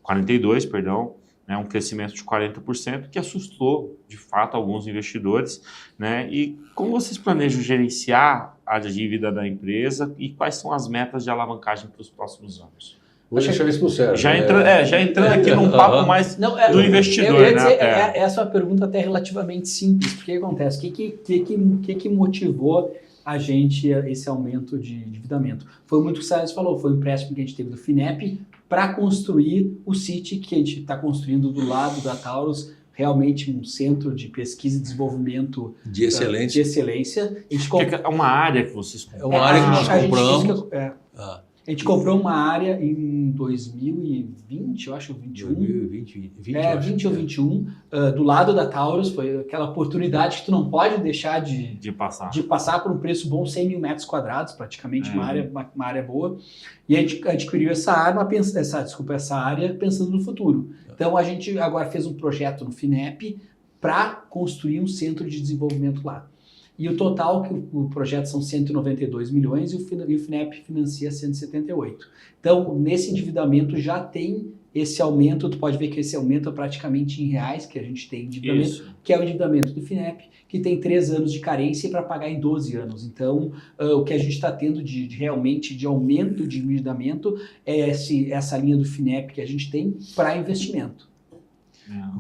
42, perdão, né? Um crescimento de 40%, que assustou, de fato, alguns investidores, né? E como vocês planejam gerenciar a dívida da empresa e quais são as metas de alavancagem para os próximos anos? Vou deixar isso para o Sérgio. Já entrando aqui num papo mais Não, do investidor, eu ia dizer, né? essa é uma pergunta até relativamente simples, porque o que acontece? O que motivou a gente esse aumento de endividamento? Foi muito o que o Salles falou, foi o empréstimo que a gente teve do FINEP para construir o City que a gente está construindo do lado da Taurus, realmente um centro de pesquisa e desenvolvimento De excelência. A gente Porque é uma área que vocês... É uma área que nós compramos. A gente comprou uma área em 2020, eu acho, 21. 20, É, 20 ou 21, do lado da Taurus, foi aquela oportunidade que tu não pode deixar de passar por um preço bom, 100 mil metros quadrados, praticamente, uma área boa. E a gente adquiriu essa área pensando no futuro. Então a gente agora fez um projeto no FINEP para construir um centro de desenvolvimento lá. E o total, que o projeto são 192 milhões e o FINEP financia 178. Então, nesse endividamento já tem esse aumento, tu pode ver que esse aumento é praticamente em reais, que a gente tem endividamento, Isso. que é o endividamento do FINEP, que tem 3 anos de carência para pagar em 12 anos. Então, o que a gente está tendo realmente de aumento de endividamento é essa linha do FINEP que a gente tem para investimento.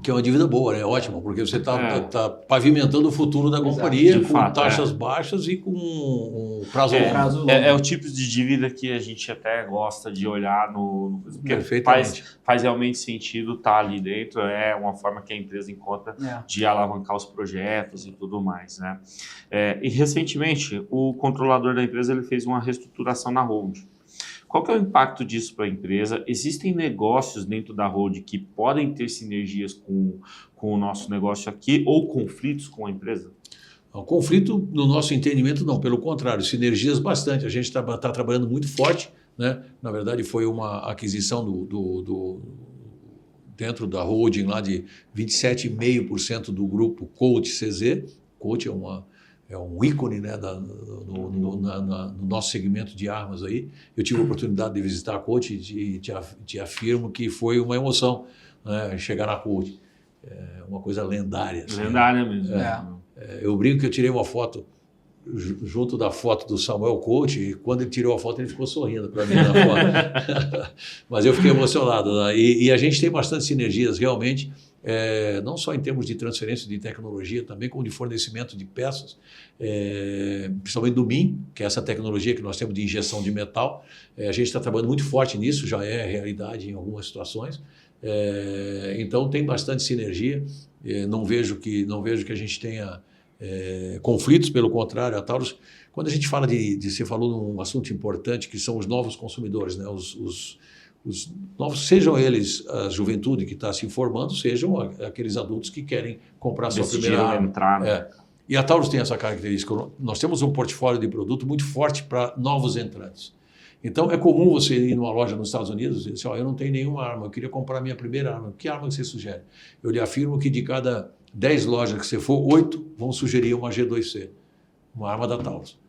Que é uma dívida boa, né? Ótima, porque você está pavimentando o futuro da companhia com taxas baixas e com um prazo longo. É o tipo de dívida que a gente até gosta de olhar porque faz realmente sentido estar ali dentro, é uma forma que a empresa encontra de alavancar os projetos e tudo mais, né? E recentemente, o controlador da empresa ele fez uma reestruturação na holding. Qual que é o impacto disso para a empresa? Existem negócios dentro da holding que podem ter sinergias com o nosso negócio aqui ou conflitos com a empresa? O conflito, no nosso entendimento, não. Pelo contrário, sinergias bastante. A gente está trabalhando muito forte, né? Na verdade, foi uma aquisição dentro da holding lá de 27,5% do grupo Colt CZ. Colt é um ícone, né, no nosso segmento de armas aí. Eu tive a oportunidade de visitar a Colt e te afirmo que foi uma emoção, né, chegar na Colt. É uma coisa lendária. Assim, lendária mesmo. Eu brinco que eu tirei uma foto junto da foto do Samuel Colt e quando ele tirou a foto ele ficou sorrindo para mim na foto. Mas eu fiquei emocionado. Né? E a gente tem bastante sinergias realmente. Não só em termos de transferência de tecnologia, também como de fornecimento de peças, principalmente do MIM, que é essa tecnologia que nós temos de injeção de metal. A gente está trabalhando muito forte nisso, já é realidade em algumas situações. Então tem bastante sinergia. Não vejo que a gente tenha conflitos, pelo contrário. A Taurus, quando a gente fala você falou num assunto importante, que são os novos consumidores, né? Os novos, sejam eles a juventude que está se informando, sejam aqueles adultos que querem comprar sua primeira arma. Entrar. E a Taurus tem essa característica. Nós temos um portfólio de produto muito forte para novos entrantes. Então, é comum você ir numa loja nos Estados Unidos e dizer assim, eu não tenho nenhuma arma, eu queria comprar a minha primeira arma. Que arma você sugere? Eu lhe afirmo que de cada 10 lojas que você for, 8 vão sugerir uma G2C, uma arma da Taurus.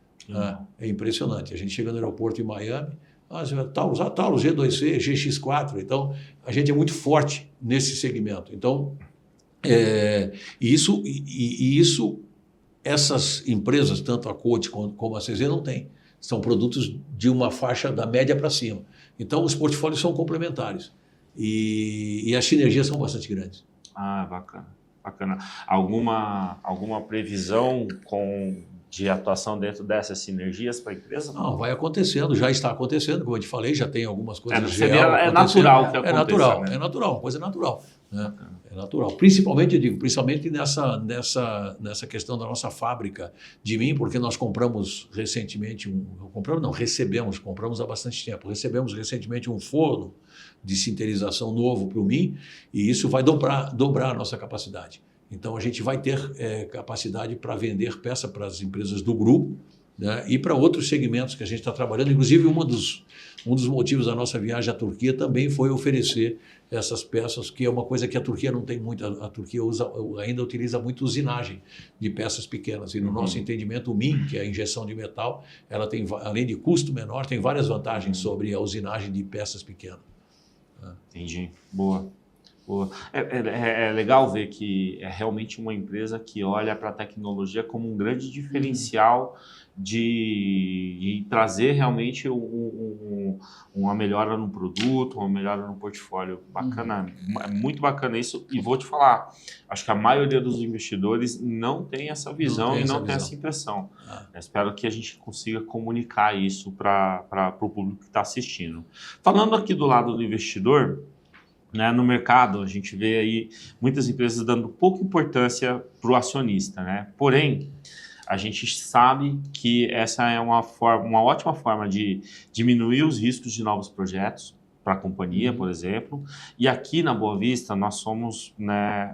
É impressionante. A gente chega no aeroporto em Miami, Taurus, G2C, GX4. Então, a gente é muito forte nesse segmento. Então, essas empresas, tanto a Colt como a CZ, não têm. São produtos de uma faixa da média para cima. Então, os portfólios são complementares. E as sinergias são bastante grandes. Bacana. Alguma previsão de atuação dentro dessas sinergias para a empresa? Não, vai acontecendo, já está acontecendo, como eu te falei, já tem algumas coisas. É natural que aconteça. É natural, coisa natural. Né? É natural. Principalmente nessa questão da nossa fábrica de MIM, porque nós compramos recentemente, compramos há bastante tempo, recebemos recentemente um forno de sinterização novo para o MIM e isso vai dobrar a nossa capacidade. Então, a gente vai ter capacidade para vender peça para as empresas do grupo, né? E para outros segmentos que a gente está trabalhando. Inclusive, um dos motivos da nossa viagem à Turquia também foi oferecer essas peças, que é uma coisa que a Turquia não tem muito. A Turquia ainda utiliza muito usinagem de peças pequenas. E no nosso entendimento, o MIM, que é a injeção de metal, ela tem, além de custo menor, tem várias vantagens sobre a usinagem de peças pequenas. Entendi. Boa. É legal ver que é realmente uma empresa que olha para a tecnologia como um grande diferencial de trazer realmente uma melhora no produto, uma melhora no portfólio. Bacana, é muito bacana isso. E vou te falar, acho que a maioria dos investidores não tem essa visão e não tem essa impressão. Espero que a gente consiga comunicar isso para o público que está assistindo. Falando aqui do lado do investidor, né, no mercado, a gente vê aí muitas empresas dando pouca importância para o acionista, né? Porém, a gente sabe que essa é uma ótima forma de diminuir os riscos de novos projetos para a companhia, por exemplo. E aqui na Boa Vista, nós somos, né,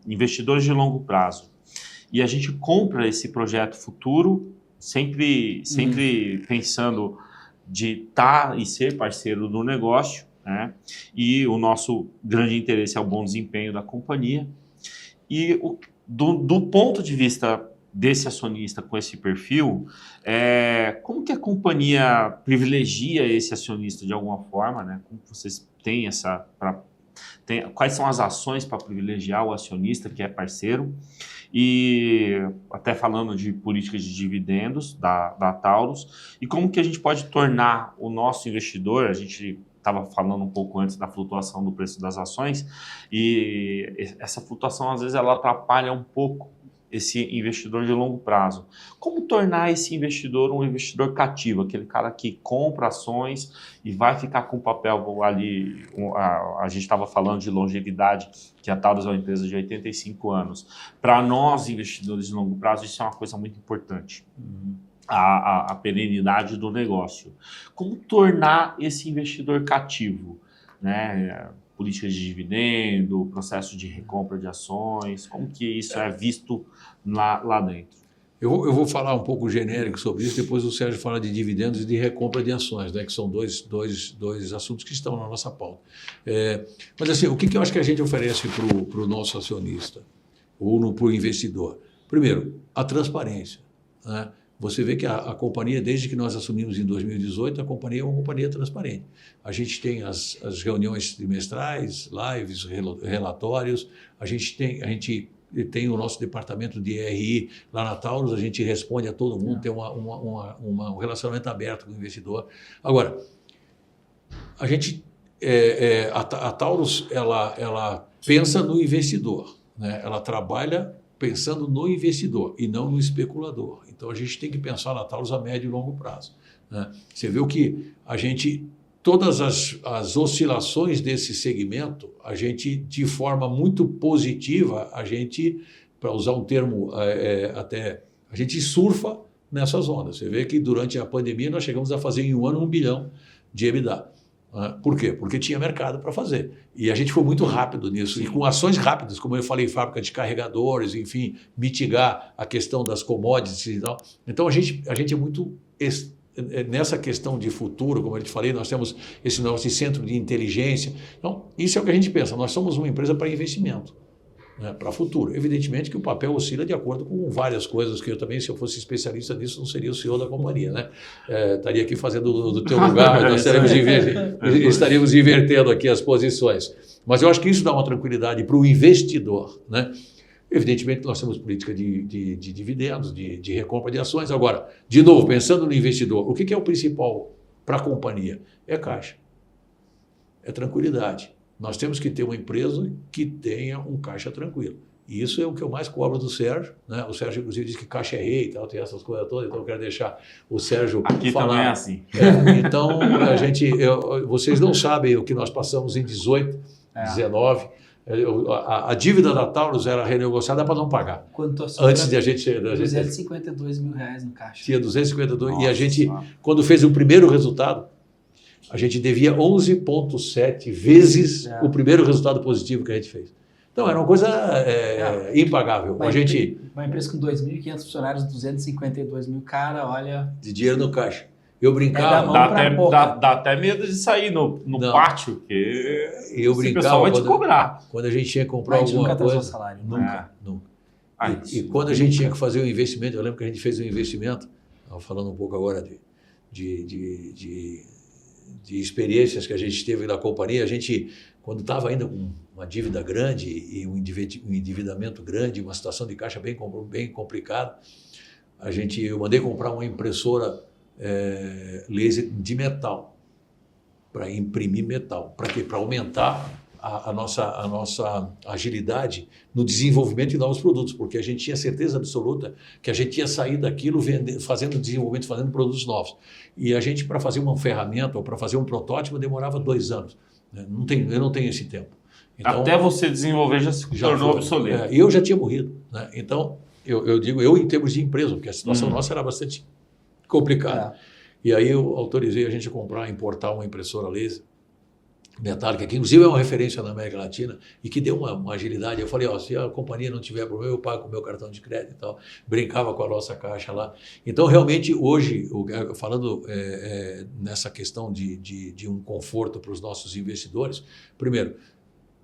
investidores de longo prazo. E a gente compra esse projeto futuro, sempre pensando de estar e ser parceiro do negócio, né? E o nosso grande interesse é o bom desempenho da companhia. E do ponto de vista desse acionista com esse perfil, como que a companhia privilegia esse acionista de alguma forma, né? Como vocês têm quais são as ações para privilegiar o acionista que é parceiro? E até falando de políticas de dividendos da Taurus, e como que a gente pode tornar o nosso investidor, a gente estava falando um pouco antes da flutuação do preço das ações, e essa flutuação às vezes ela atrapalha um pouco esse investidor de longo prazo. Como tornar esse investidor um investidor cativo, aquele cara que compra ações e vai ficar com o papel ali, a gente estava falando de longevidade, que a Taurus é uma empresa de 85 anos. Para nós, investidores de longo prazo, isso é uma coisa muito importante. A perenidade do negócio. Como tornar esse investidor cativo, né? Políticas de dividendo, processo de recompra de ações, como que isso é visto lá dentro? Eu vou falar um pouco genérico sobre isso, depois o Sérgio fala de dividendos e de recompra de ações, né, que são dois assuntos que estão na nossa pauta. Mas assim, o que eu acho que a gente oferece para o nosso acionista ou para o investidor? Primeiro, a transparência, né? Você vê que a companhia, desde que nós assumimos em 2018, a companhia é uma companhia transparente. A gente tem as reuniões trimestrais, lives, relatórios, a gente tem o nosso departamento de RI lá na Taurus, a gente responde a todo mundo, tem um relacionamento aberto com o investidor. Agora, a gente, a Taurus, ela pensa no investidor, né? Ela trabalha pensando no investidor e não no especulador. Então, a gente tem que pensar na Taurus a médio e longo prazo, né? Você viu que todas as oscilações desse segmento, a gente, de forma muito positiva, para usar um termo a gente surfa nessas ondas. Você vê que durante a pandemia nós chegamos a fazer em um ano 1 bilhão de EBITDA. Por quê? Porque tinha mercado para fazer. E a gente foi muito rápido nisso. Sim. E com ações rápidas, como eu falei, fábrica de carregadores, enfim, mitigar a questão das commodities e tal. Então, a gente é muito... Nessa questão de futuro, como eu te falei, nós temos esse nosso centro de inteligência. Então, isso é o que a gente pensa. Nós somos uma empresa para investimento, né, para futuro. Evidentemente que o papel oscila de acordo com várias coisas, que eu também, se eu fosse especialista nisso, não seria o CEO da companhia, né? Estaria aqui fazendo do teu lugar, nós estaríamos invertendo aqui as posições. Mas eu acho que isso dá uma tranquilidade para o investidor, né? Evidentemente, nós temos política de dividendos, de recompra de ações. Agora, de novo, pensando no investidor, o que é o principal para a companhia? É caixa, é tranquilidade. Nós temos que ter uma empresa que tenha um caixa tranquilo. E isso é o que eu mais cobro do Sérgio, né? O Sérgio, inclusive, diz que caixa é rei e tal, tem essas coisas todas, então eu quero deixar o Sérgio aqui falar. Também é assim. Então, vocês não sabem o que nós passamos em 18, 19. A dívida da Taurus era renegociada para não pagar. Antes de a gente... 252 mil reais no caixa. Tinha 252. Nossa, e a gente, quando fez o primeiro resultado, a gente devia 11,7 vezes o primeiro resultado positivo que a gente fez. Então, era uma coisa impagável. Uma empresa com 2.500 funcionários, 252 mil, cara, olha... De dinheiro no caixa. Eu brincava... Dá até medo de sair no pátio, porque eu o pessoal vai te cobrar. Quando a gente tinha que comprar alguma coisa... Nunca salário. Nunca. E quando a gente tinha que fazer um investimento, eu lembro que a gente fez um investimento, falando um pouco agora de experiências que a gente teve na companhia, a gente, quando estava ainda com uma dívida grande e um endividamento grande, uma situação de caixa bem complicada, eu mandei comprar uma impressora laser de metal, para imprimir metal. Para quê? Para aumentar a nossa agilidade no desenvolvimento de novos produtos, porque a gente tinha certeza absoluta que a gente ia sair daquilo fazendo desenvolvimento, fazendo produtos novos. E a gente, para fazer uma ferramenta ou para fazer um protótipo, demorava 2 anos. Né? Eu não tenho esse tempo. Então, até você desenvolver já se tornou obsoleto. E eu já tinha morrido. Né? Então, eu digo, em termos de empresa, porque a situação nossa era bastante complicada. E aí eu autorizei a gente a importar uma impressora laser metálica, que inclusive é uma referência na América Latina e que deu uma agilidade. Eu falei, se a companhia não tiver problema, eu pago com o meu cartão de crédito e tal. Brincava com a nossa caixa lá. Então, realmente, hoje, falando nessa questão de um conforto para os nossos investidores, primeiro,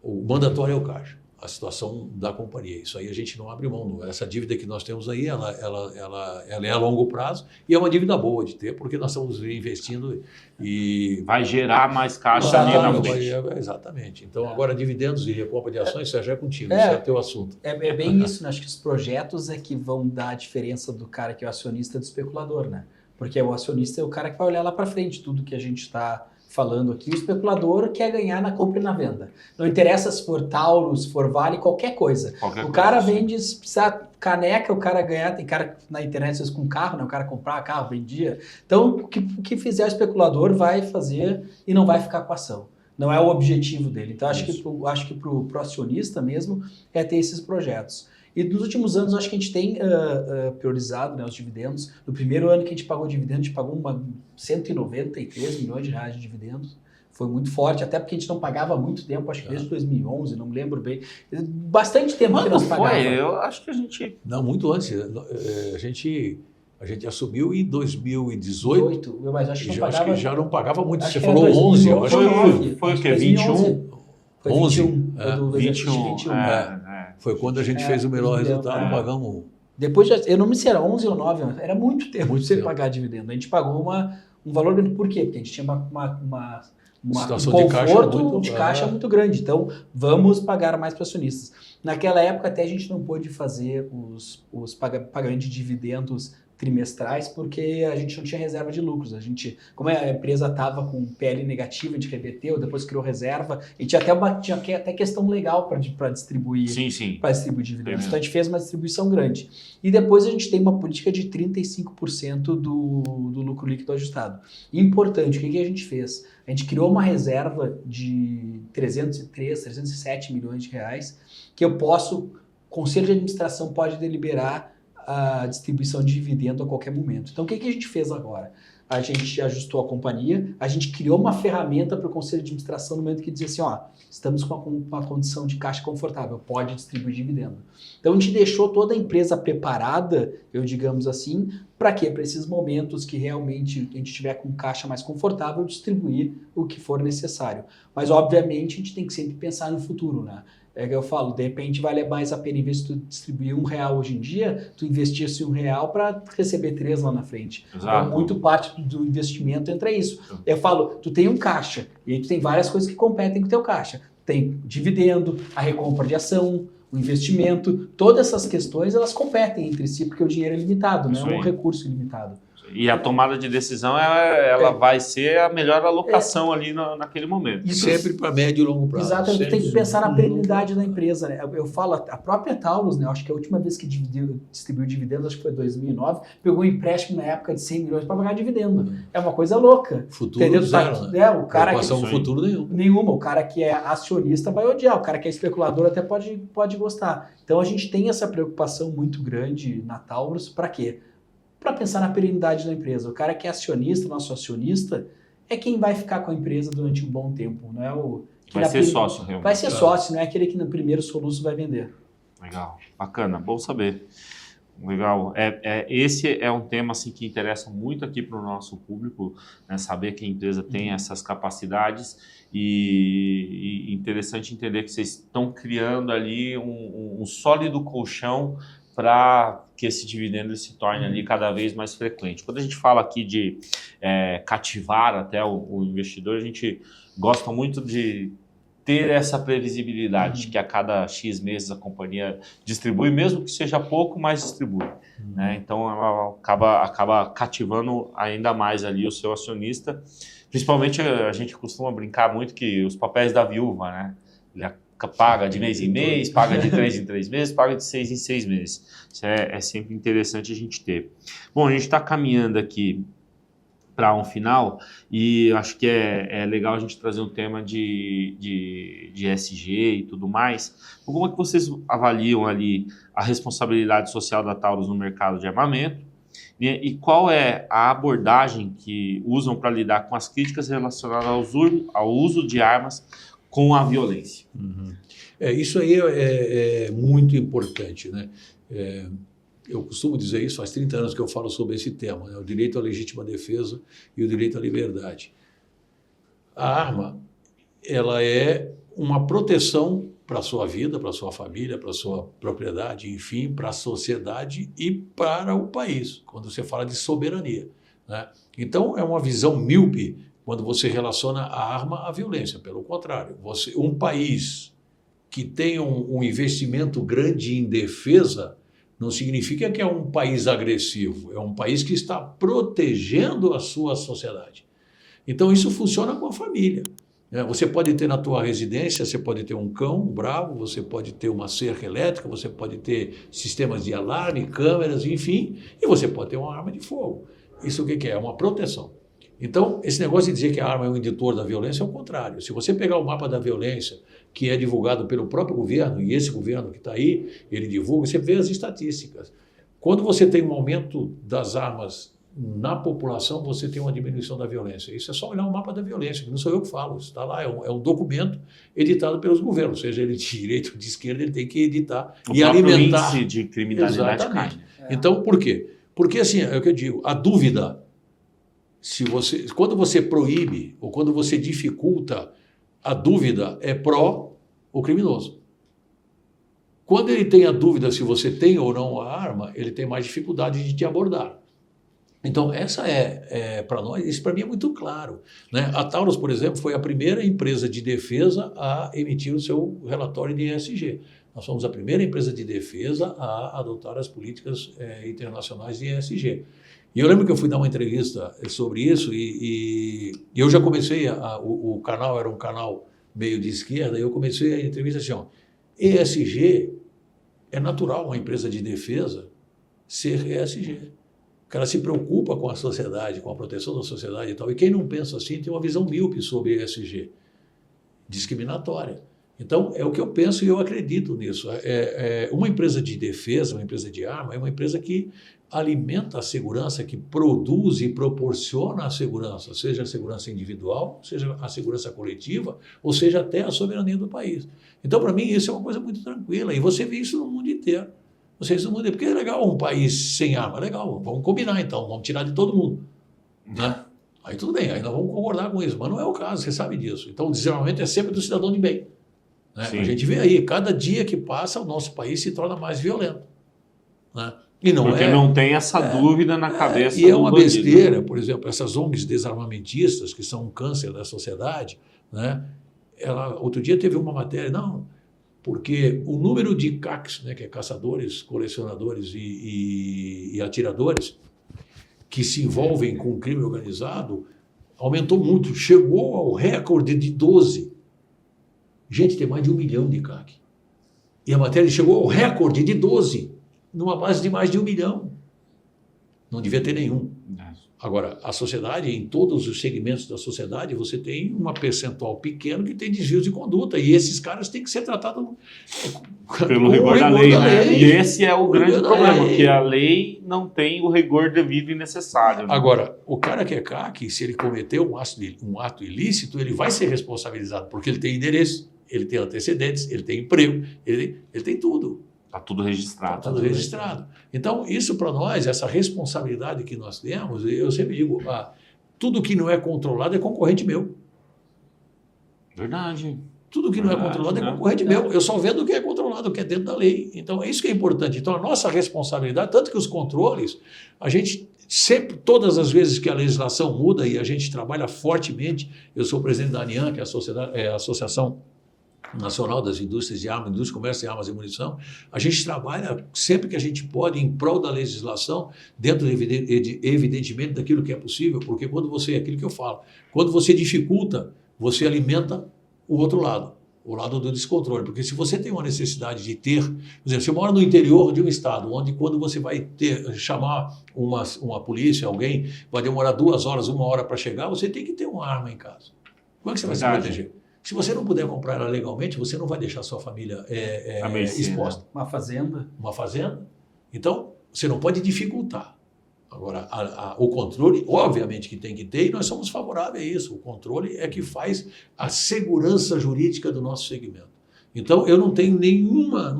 o mandatório é o caixa, a situação da companhia. Isso aí a gente não abre mão. Essa dívida que nós temos aí, ela é a longo prazo e é uma dívida boa de ter, porque nós estamos investindo e... vai gerar mais caixa ali na frente. Exatamente. Então, agora, dividendos e recompra de ações, isso já é contigo, isso é o teu assunto. É bem isso, né? Acho que os projetos é que vão dar a diferença do cara que é o acionista do especulador, né? Porque o acionista é o cara que vai olhar lá para frente, tudo que a gente está falando aqui, o especulador quer ganhar na compra e na venda. Não interessa se for Taurus, se for Vale, qualquer coisa. O cara vende, se precisar caneca, o cara ganhar, tem cara na internet às vezes com carro, né? O cara comprar carro, vendia. Então, o que fizer o especulador vai fazer e não vai ficar com a ação. Não é o objetivo dele. Então, acho que para o acionista mesmo é ter esses projetos. E nos últimos anos, acho que a gente tem priorizado, né, os dividendos. No primeiro ano que a gente pagou dividendos, a gente pagou 193 milhões de reais de dividendos. Foi muito forte, até porque a gente não pagava há muito tempo, acho que desde 2011, não me lembro bem. Bastante tempo que nós pagávamos. Eu acho que a gente... Não, muito antes. A gente assumiu em 2018. Mas acho que não pagava... Acho que já não pagava muito. Você falou 11, eu acho que foi o quê? 21? Foi 21. 21. Foi quando a gente fez o melhor resultado, pagamos... Depois, eu não me sei, era 11 ou 9, era muito tempo sem pagar dividendo. A gente pagou um valor grande. Por quê? Porque a gente tinha um conforto de caixa muito grande. Então, vamos pagar mais para acionistas. Naquela época, até a gente não pôde fazer os pagamentos de dividendos trimestrais, porque a gente não tinha reserva de lucros. Como a empresa estava com PL negativo, a gente reverteu, depois criou reserva, e tinha até questão legal para distribuir, para distribuir dividendos. Então a gente fez uma distribuição grande. E depois a gente tem uma política de 35% do lucro líquido ajustado. Importante, o que a gente fez? A gente criou uma reserva de 307 milhões de reais, que o Conselho de Administração pode deliberar a distribuição de dividendo a qualquer momento. Então, o que a gente fez agora? A gente ajustou a companhia, a gente criou uma ferramenta para o Conselho de Administração no momento que dizia assim, estamos com uma condição de caixa confortável, pode distribuir dividendo. Então, a gente deixou toda a empresa preparada, digamos assim, para quê? Para esses momentos que realmente a gente tiver com caixa mais confortável, distribuir o que for necessário. Mas, obviamente, a gente tem que sempre pensar no futuro, né? É que eu falo, de repente vale mais a pena, em vez de tu distribuir R$1 hoje em dia, tu investisse R$1 para receber 3 lá na frente. Então, muito parte do investimento entra isso. Eu falo, tu tem um caixa, e aí tu tem várias coisas que competem com o teu caixa. Tem dividendo, a recompra de ação, o investimento, todas essas questões, elas competem entre si, porque o dinheiro é limitado, não é um recurso ilimitado. E a tomada de decisão, ela vai ser a melhor alocação ali naquele momento. E sempre para médio e longo prazo. Exatamente, tem que pensar na perenidade da empresa. Né? Eu falo, a própria Taurus, né? Acho que a última vez que distribuiu dividendos, acho que foi em 2009, pegou um empréstimo na época de 100 milhões para pagar dividendo. É uma coisa louca. Futuro zero, né? O cara futuro nenhuma. O cara que é acionista vai odiar, o cara que é especulador até pode gostar. Então a gente tem essa preocupação muito grande na Taurus, para quê? Para pensar na perenidade da empresa. O cara que é acionista, nosso acionista, é quem vai ficar com a empresa durante um bom tempo, não é Vai ser sócio, realmente. Vai ser sócio, não é aquele que no primeiro soluço vai vender. Legal, bacana, bom saber. Legal. Esse é um tema assim, que interessa muito aqui para o nosso público, né? Saber que a empresa tem essas capacidades e interessante entender que vocês estão criando ali um sólido colchão para que esse dividendo se torne ali cada vez mais frequente. Quando a gente fala aqui de cativar até o investidor, a gente gosta muito de ter essa previsibilidade de que a cada X meses a companhia distribui, mesmo que seja pouco, mas distribui. Né? Então, ela acaba cativando ainda mais ali o seu acionista. Principalmente, a gente costuma brincar muito que os papéis da viúva, né? Ele paga de mês em mês, paga de 3 em 3 meses, paga de 6 em 6 meses. Isso é sempre interessante a gente ter. Bom, a gente está caminhando aqui para um final e acho que é legal a gente trazer um tema de ESG e tudo mais. Como é que vocês avaliam ali a responsabilidade social da Taurus no mercado de armamento, né? E qual é a abordagem que usam para lidar com as críticas relacionadas ao uso de armas com a violência? Isso aí é muito importante, né? Eu costumo dizer isso, faz 30 anos que eu falo sobre esse tema, né? O direito à legítima defesa e o direito à liberdade. A arma, ela é uma proteção para a sua vida, para a sua família, para a sua propriedade, enfim, para a sociedade e para o país, quando você fala de soberania, né? Então, é uma visão míope quando você relaciona a arma à violência. Pelo contrário, um país que tem um investimento grande em defesa não significa que é um país agressivo, é um país que está protegendo a sua sociedade. Então, isso funciona com a família. Você pode ter na tua residência, você pode ter um cão bravo, você pode ter uma cerca elétrica, você pode ter sistemas de alarme, câmeras, enfim, e você pode ter uma arma de fogo. Isso o que é? É uma proteção. Então, esse negócio de dizer que a arma é um indutor da violência é o contrário. Se você pegar o mapa da violência, que é divulgado pelo próprio governo, e esse governo que está aí, ele divulga, você vê as estatísticas. Quando você tem um aumento das armas na população, você tem uma diminuição da violência. Isso é só olhar o mapa da violência, que não sou eu que falo, isso está lá, é um documento editado pelos governos, seja ele de direita ou de esquerda, ele tem que editar e alimentar. O índice de criminalidade cai. Então, por quê? Porque, assim, é o que eu digo, a dúvida, quando você proíbe ou quando você dificulta, a dúvida é pró o criminoso. Quando ele tem a dúvida se você tem ou não a arma, ele tem mais dificuldade de te abordar. Então, essa para nós, isso para mim é muito claro, né? A Taurus, por exemplo, foi a primeira empresa de defesa a emitir o seu relatório de ESG. Nós somos a primeira empresa de defesa a adotar as políticas internacionais de ESG. E eu lembro que eu fui dar uma entrevista sobre isso e eu já comecei, o canal era um canal meio de esquerda, e eu comecei a entrevista assim, ó, ESG, é natural uma empresa de defesa ser ESG. O cara se preocupa com a sociedade, com a proteção da sociedade e tal. E quem não pensa assim tem uma visão míope sobre ESG, discriminatória. Então, é o que eu penso e eu acredito nisso. Uma empresa de defesa, uma empresa de arma, é uma empresa que alimenta a segurança, que produz e proporciona a segurança, seja a segurança individual, seja a segurança coletiva, ou seja até a soberania do país. Então, para mim, isso é uma coisa muito tranquila. E você vê isso no mundo inteiro. Porque é legal um país sem arma, legal, vamos combinar então, vamos tirar de todo mundo. Né? Aí tudo bem, aí nós vamos concordar com isso, mas não é o caso, você sabe disso. Então, o desarmamento é sempre do cidadão de bem. Né? A gente vê aí, cada dia que passa, o nosso país se torna mais violento. Né? E porque não tem essa dúvida na cabeça. E é uma besteira, por exemplo, essas ONGs desarmamentistas, que são um câncer da sociedade, né? Outro dia teve uma matéria, porque o número de CACs, né, que é caçadores, colecionadores e atiradores, que se envolvem com o crime organizado, aumentou muito, chegou ao recorde de 12. Gente, tem mais de 1 milhão de CAC. E a matéria chegou ao recorde de 12, numa base de mais de 1 milhão. Não devia ter nenhum. Agora, a sociedade, em todos os segmentos da sociedade, você tem uma percentual pequeno que tem desvios de conduta, e esses caras têm que ser tratados pelo rigor da lei, né? E esse é o grande problema, que a lei não tem o rigor devido e necessário. Né? Agora, o cara que é CAC, se ele cometeu um ato ilícito, ele vai ser responsabilizado, porque ele tem endereço, ele tem antecedentes, ele tem emprego, ele tem tudo. Está tudo registrado. Está tudo registrado. Então, isso para nós, essa responsabilidade que nós temos, eu sempre digo, tudo que não é controlado é concorrente meu. Verdade. Tudo que não é controlado é concorrente meu. Eu só vendo o que é controlado, o que é dentro da lei. Então, é isso que é importante. Então, a nossa responsabilidade, tanto que os controles, a gente sempre, todas as vezes que a legislação muda e a gente trabalha fortemente, eu sou o presidente da ANIAM, que é a Associação Nacional das Indústrias de Armas, Indústria, Comércio de Armas e Munição, a gente trabalha sempre que a gente pode em prol da legislação, dentro, evidentemente, daquilo que é possível, porque quando você, aquilo que eu falo, quando você dificulta, você alimenta o outro lado, o lado do descontrole, porque se você tem uma necessidade de ter, por exemplo, você mora no interior de um estado, onde quando você vai chamar uma polícia, alguém, vai demorar 2 horas, 1 hora para chegar, você tem que ter uma arma em casa. Como é que você vai se proteger? Se você não puder comprar ela legalmente, você não vai deixar sua família exposta. Uma fazenda. Uma fazenda. Então, você não pode dificultar. Agora, o controle, obviamente que tem que ter, e nós somos favoráveis a isso. O controle é que faz a segurança jurídica do nosso segmento. Então, eu não tenho nenhuma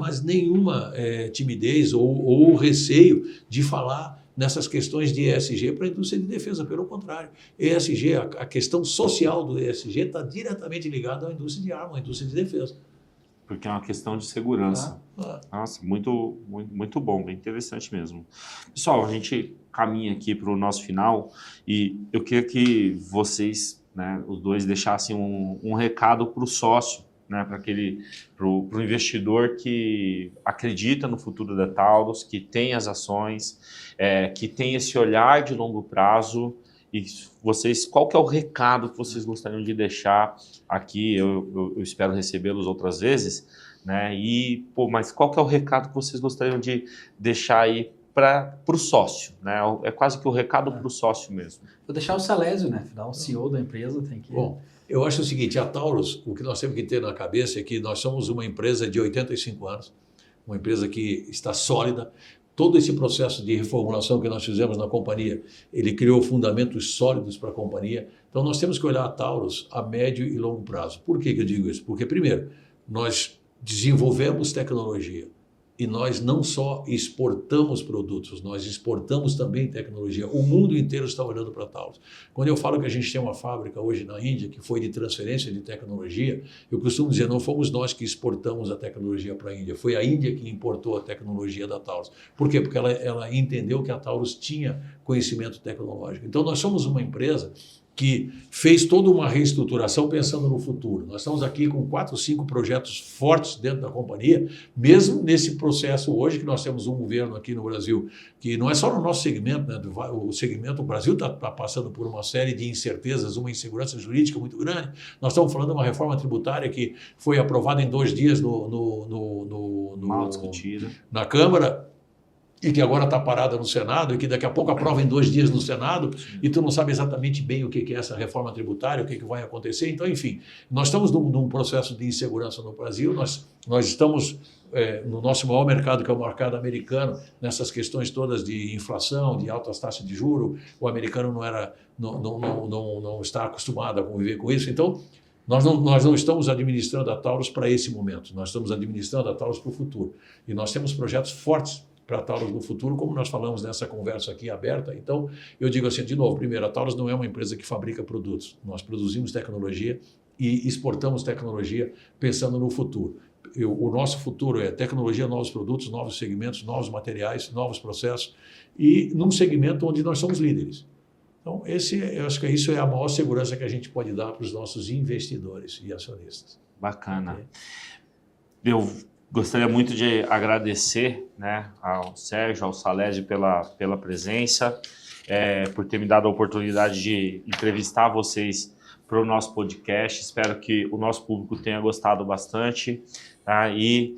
timidez ou receio de falar nessas questões de ESG para a indústria de defesa. Pelo contrário, ESG, a questão social do ESG está diretamente ligada à indústria de arma, à indústria de defesa. Porque é uma questão de segurança. Nossa, muito, muito, muito bom, bem interessante mesmo. Pessoal, a gente caminha aqui para o nosso final e eu queria que vocês, né, os dois, deixassem um recado para o sócio, né, para o investidor que acredita no futuro da Taurus, que tem as ações, que tem esse olhar de longo prazo. E vocês, qual que é o recado que vocês gostariam de deixar aqui? Eu espero recebê-los outras vezes, né? Mas qual que é o recado que vocês gostariam de deixar aí para o sócio, né? É quase que o recado para o sócio mesmo. Vou deixar o Salésio, né? Afinal, o CEO da empresa tem que... Bom, eu acho o seguinte, a Taurus, o que nós temos que ter na cabeça é que nós somos uma empresa de 85 anos, uma empresa que está sólida. Todo esse processo de reformulação que nós fizemos na companhia, ele criou fundamentos sólidos para a companhia. Então, nós temos que olhar a Taurus a médio e longo prazo. Por que eu digo isso? Porque, primeiro, nós desenvolvemos tecnologia e nós não só exportamos produtos, nós exportamos também tecnologia. O mundo inteiro está olhando para a Taurus. Quando eu falo que a gente tem uma fábrica hoje na Índia que foi de transferência de tecnologia, eu costumo dizer, não fomos nós que exportamos a tecnologia para a Índia, foi a Índia que importou a tecnologia da Taurus. Por quê? Porque ela entendeu que a Taurus tinha conhecimento tecnológico. Então, nós somos uma empresa que fez toda uma reestruturação pensando no futuro. Nós estamos aqui com 4, 5 projetos fortes dentro da companhia, mesmo nesse processo hoje que nós temos um governo aqui no Brasil, que não é só no nosso segmento, né? O Brasil está passando por uma série de incertezas, uma insegurança jurídica muito grande. Nós estamos falando de uma reforma tributária que foi aprovada em 2 dias mal discutida na Câmara, e que agora está parada no Senado, e que daqui a pouco aprova em 2 dias no Senado, e tu não sabe exatamente bem o que é essa reforma tributária, o que vai acontecer. Então, enfim, nós estamos num processo de insegurança no Brasil, nós estamos no nosso maior mercado, que é o mercado americano, nessas questões todas de inflação, de altas taxas de juros. O americano não está acostumado a conviver com isso. Então, nós não estamos administrando a Taurus para esse momento, nós estamos administrando a Taurus para o futuro. E nós temos projetos fortes para a Taurus no futuro, como nós falamos nessa conversa aqui aberta. Então, eu digo assim, de novo, primeiro, a Taurus não é uma empresa que fabrica produtos. Nós produzimos tecnologia e exportamos tecnologia pensando no futuro. O nosso futuro é tecnologia, novos produtos, novos segmentos, novos materiais, novos processos, e num segmento onde nós somos líderes. Então, eu acho que isso é a maior segurança que a gente pode dar para os nossos investidores e acionistas. Bacana. Okay. Eu gostaria muito de agradecer, né, ao Sérgio, ao Salésio pela presença, por ter me dado a oportunidade de entrevistar vocês para o nosso podcast. Espero que o nosso público tenha gostado bastante, tá? E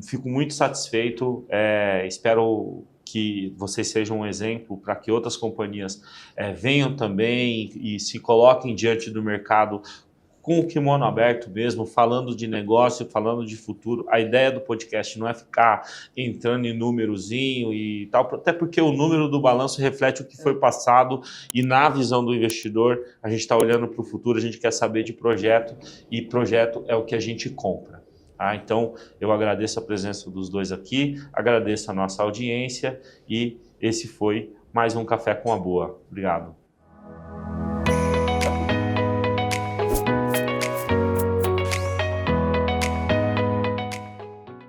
fico muito satisfeito. Espero que vocês sejam um exemplo para que outras companhias venham também e se coloquem diante do mercado com o kimono aberto mesmo, falando de negócio, falando de futuro. A ideia do podcast não é ficar entrando em númerozinho e tal, até porque o número do balanço reflete o que foi passado e na visão do investidor, a gente está olhando para o futuro, a gente quer saber de projeto e projeto é o que a gente compra. Tá? Então, eu agradeço a presença dos dois aqui, agradeço a nossa audiência e esse foi mais um Café com a Boa. Obrigado.